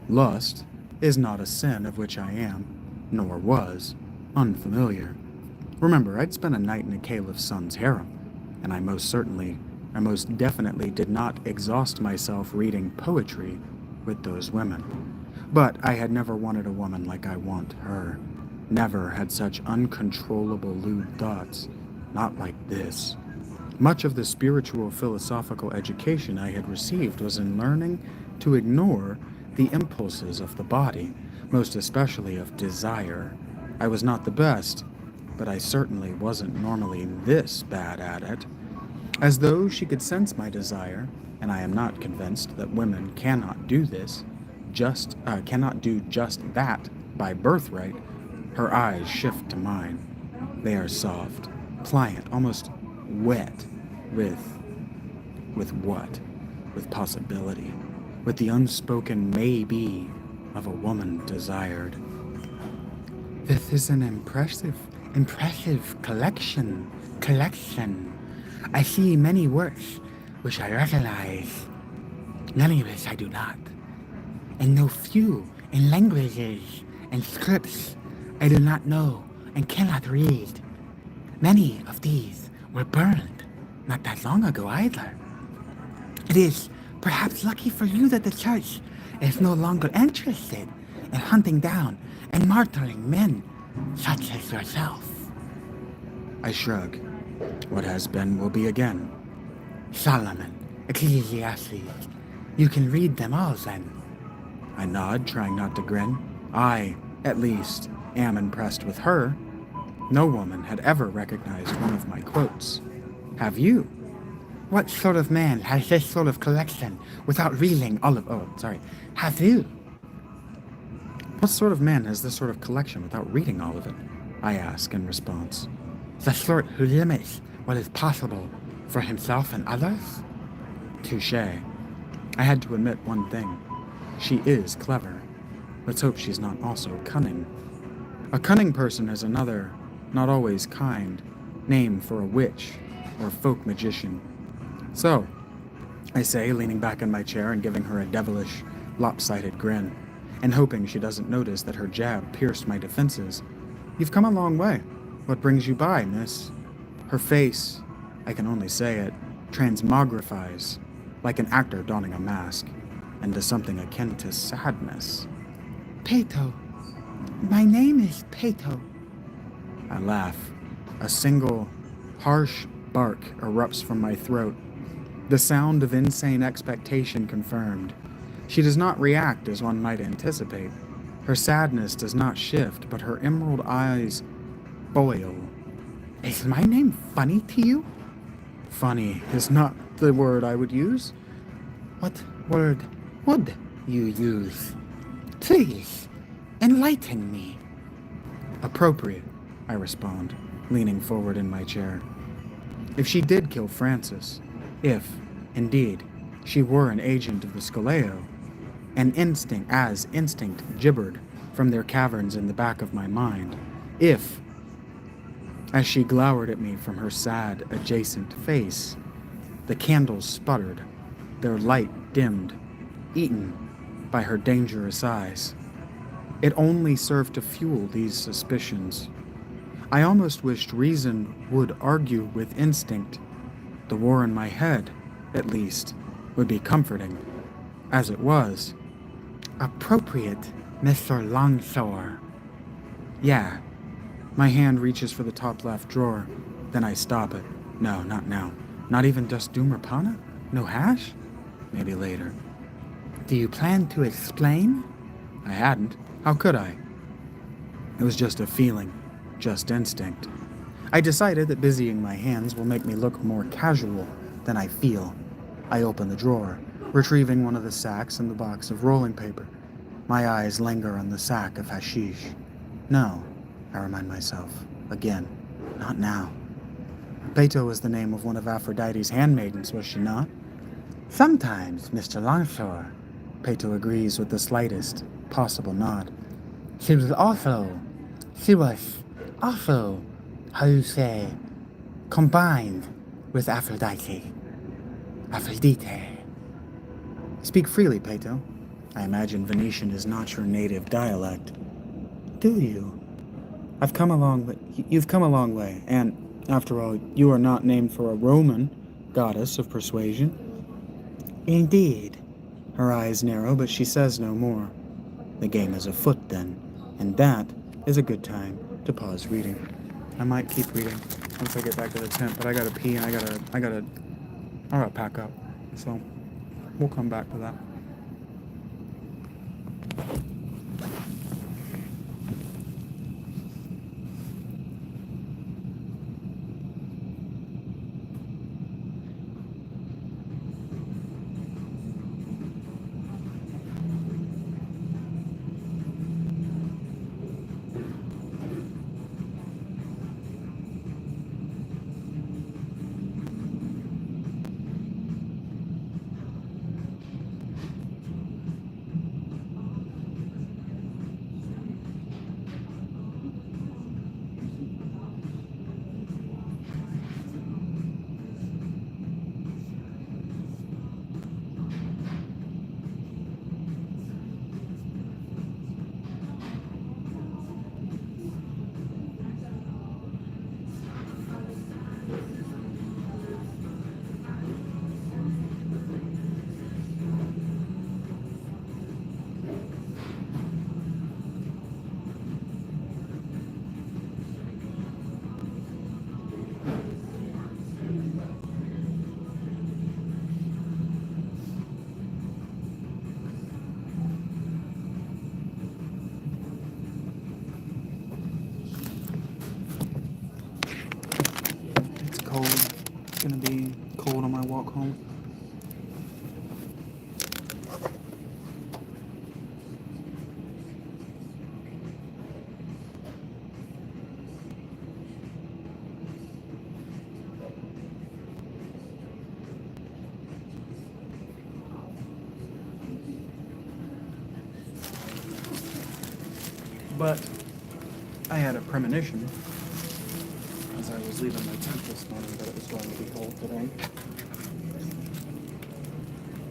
Lust is not a sin of which I am, nor was, unfamiliar. Remember, I'd spent a night in a caliph's son's harem, and I most definitely did not exhaust myself reading poetry with those women. But I had never wanted a woman like I want her. Never had such uncontrollable lewd thoughts. Not like this. Much of the spiritual philosophical education I had received was in learning to ignore the impulses of the body, most especially of desire. I was not the best, but I certainly wasn't normally this bad at it. As though she could sense my desire, and I am not convinced that women cannot do this, cannot do just that by birthright, her eyes shift to mine. They are soft, pliant, almost wet with what? With possibility, with the unspoken maybe of a woman desired. This is an impressive collection. I see many works which I recognize, none of which I do not, and know few in languages and scripts I do not know and cannot read. Many of these were burned not that long ago either. It is perhaps lucky for you that the church is no longer interested in hunting down and martyring men such as yourself. I shrug. What has been will be again. Solomon, Ecclesiastes. You can read them all then. I nod, trying not to grin. I, at least, am impressed with her. No woman had ever recognized one of my quotes. Have you? What sort of man has this sort of collection without reading all of... Have you? What sort of man has this sort of collection without reading all of it? I ask in response. The sort who limits what is possible for himself and others? Touché. I had to admit one thing. She is clever. Let's hope she's not also cunning. A cunning person is another, not always kind, name for a witch or folk magician. So, I say, leaning back in my chair and giving her a devilish, lopsided grin, and hoping she doesn't notice that her jab pierced my defenses. You've come a long way. What brings you by, miss? Her face, I can only say it, transmogrifies, like an actor donning a mask, into something akin to sadness. Peto. My name is Peto. I laugh. A single, harsh bark erupts from my throat. The sound of insane expectation confirmed. She does not react as one might anticipate. Her sadness does not shift, but her emerald eyes boil. Is my name funny to you? Funny is not the word I would use. What word would you use? Please, enlighten me. Appropriate, I respond, leaning forward in my chair. If she did kill Francis, if, indeed, she were an agent of the Scoleo, instinct gibbered from their caverns in the back of my mind, if, as she glowered at me from her sad, adjacent face, the candles sputtered, their light dimmed, eaten by her dangerous eyes. It only served to fuel these suspicions. I almost wished reason would argue with instinct. The war in my head, at least, would be comforting. As it was, appropriate, Mr. Longshore. Yeah. My hand reaches for the top left drawer. Then I stop it. No, not now. Not even just Dhumrapana? No hash? Maybe later. Do you plan to explain? I hadn't. How could I? It was just a feeling. Just instinct. I decided that busying my hands will make me look more casual than I feel. I open the drawer, retrieving one of the sacks and the box of rolling paper. My eyes linger on the sack of hashish. No, I remind myself. Again, not now. Peto was the name of one of Aphrodite's handmaidens, was she not? Sometimes, Mr. Longshore. Peto agrees with the slightest possible nod. She was also, how you say, combined with Aphrodite. Aphrodite. Speak freely, Peto. I imagine Venetian is not your native dialect. Do you? You've come a long way, and, after all, you are not named for a Roman goddess of persuasion. Indeed. Her eyes narrow, but she says no more. The game is afoot, then, and that is a good time to pause reading. I might keep reading once I get back to the tent, but I gotta pee and I gotta pack up. So, we'll come back to that. It's cold. It's gonna be cold on my walk home. But I had a premonition as I was leaving my tent this morning that it was going to be cold today.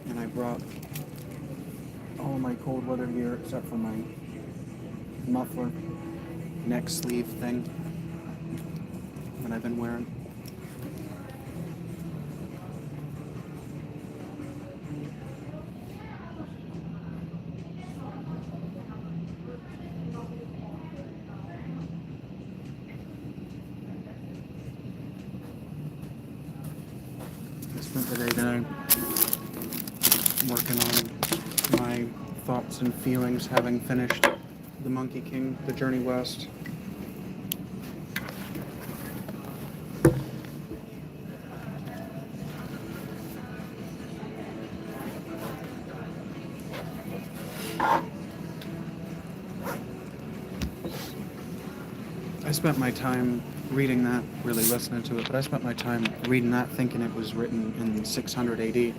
And I brought all my cold weather gear except for my muffler, neck sleeve thing that I've been wearing. I spent the day today working on my thoughts and feelings, having finished The Monkey King, The Journey West. I spent my time reading that, really listening to it, but I spent my time reading that thinking it was written in 600 AD.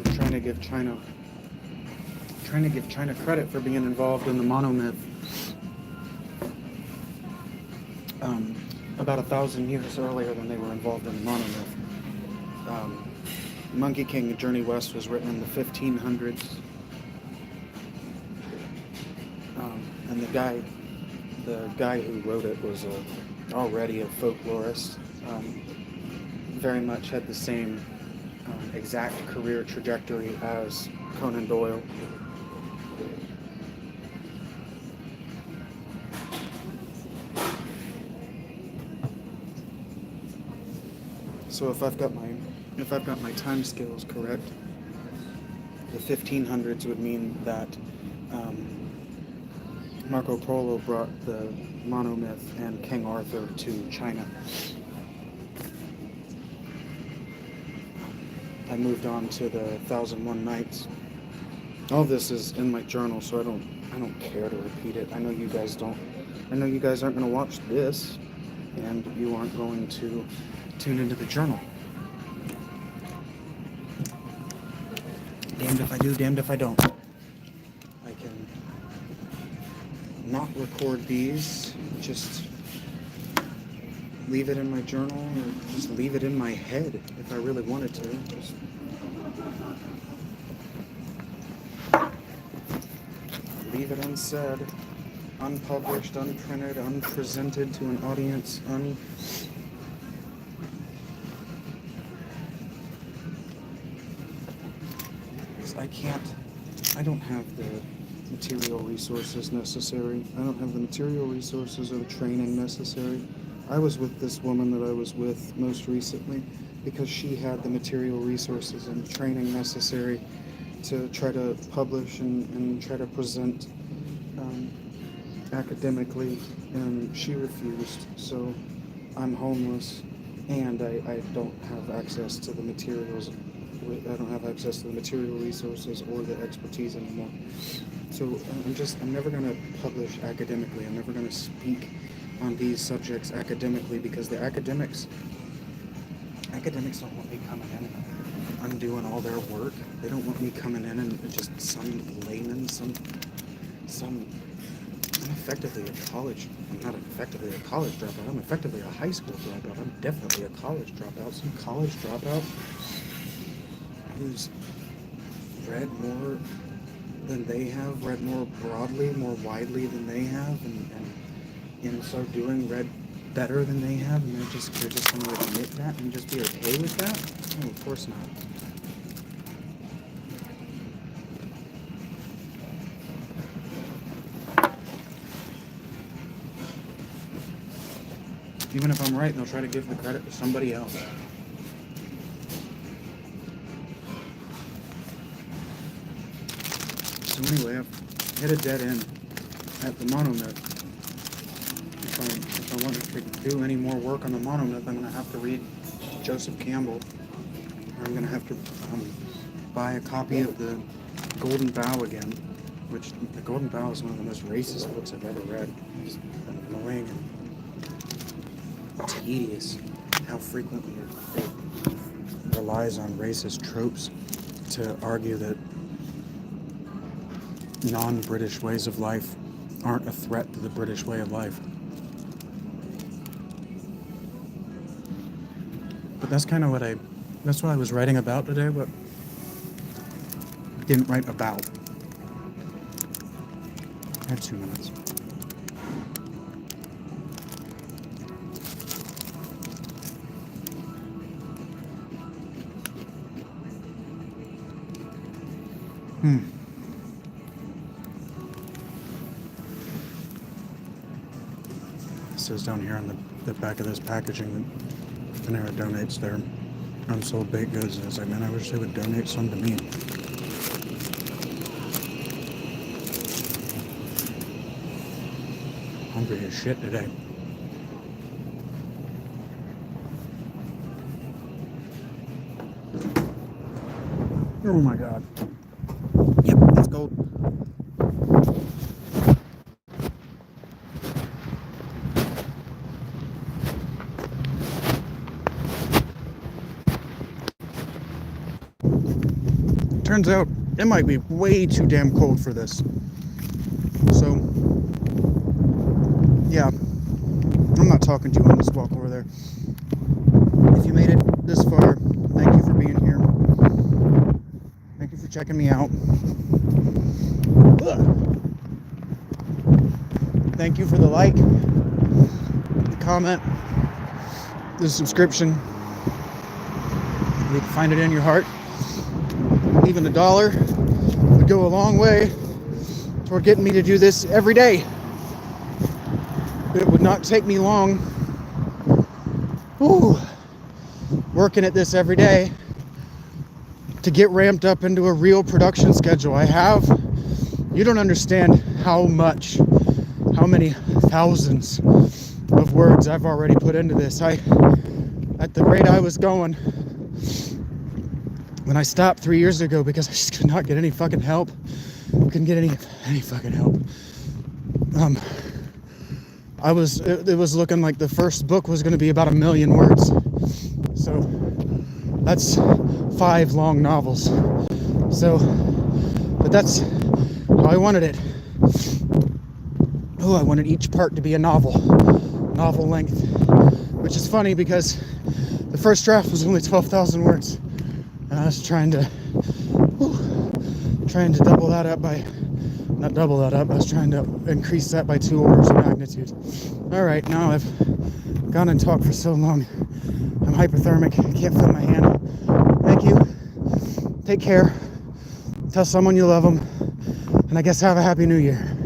I'm trying to give China credit for being involved in the monomyth. About 1,000 years earlier than they were involved in the monomyth. Monkey King, The Journey West was written in the 1500s. And the guy who wrote it was already a folklorist. very much had the same exact career trajectory as Conan Doyle. So if I've got my time scales correct, the 1500s would mean that Marco Polo brought the monomyth and King Arthur to China. I moved on to the 1001 Nights. All this is in my journal, so I don't care to repeat it. I know you guys don't. I know you guys aren't going to watch this, and you aren't going to tune into the journal. Damned if I do, damned if I don't. I can not record these, just leave it in my journal, or just leave it in my head if I really wanted to. Just leave it unsaid, unpublished, unprinted, unpresented to an audience, I don't have the material resources necessary. I don't have the material resources or the training necessary. I was with this woman that I was with most recently because she had the material resources and training necessary to try to publish and try to present academically, and she refused. So I'm homeless, and I don't have access to the materials. I don't have access to the material resources or the expertise anymore. So I'm never going to publish academically. I'm never going to speak on these subjects academically because the academics don't want me coming in and undoing all their work. They don't want me coming in and just some layman, I'm effectively a college. I'm not effectively a college dropout. I'm effectively a high school dropout. I'm definitely a college dropout. Some college dropout who's read more than they have, read more broadly, more widely than they have, and in so doing read better than they have, and they're just going to admit that and just be okay with that? Oh, of course not. Even if I'm right, they'll try to give the credit to somebody else. So anyway, I've hit a dead end at the monomyth. If I want to do any more work on the monomyth, I'm going to have to read Joseph Campbell. Or I'm going to have to buy a copy of the Golden Bough again, which the Golden Bough is one of the most racist books I've ever read. It's annoying and tedious how frequently it relies on racist tropes to argue that non-British ways of life aren't a threat to the British way of life. But that's kind of that's what I was writing about today, but didn't write about. I had 2 minutes. It says down here on the back of this packaging that Panera donates their unsold baked goods. And I was like, man, I wish they would donate some to me. Hungry as shit today. Oh my god. Yep, that's gold. Turns out it might be way too damn cold for this. So, yeah, I'm not talking to you on this walk over there. If you made it this far, thank you for being here. Thank you for checking me out. Thank you for the like, the comment, the subscription. You can find it in your heart. Even $1 would go a long way toward getting me to do this every day. It would not take me long, working at this every day, to get ramped up into a real production schedule. You don't understand how many thousands of words I've already put into this. At the rate I was going, when I stopped 3 years ago because I just could not get any fucking help, couldn't get any fucking help. It was looking like the first book was going to be about 1 million words. So that's 5 long novels. But that's how I wanted it. I wanted each part to be a novel length, which is funny because the first draft was only 12,000 words, and I was trying to double that up by, not double that up, I was trying to increase that by 2 orders of magnitude. All right, now I've gone and talked for so long. I'm hypothermic, I can't feel my hand. Thank you. Take care. Tell someone you love them. And I guess have a happy new year.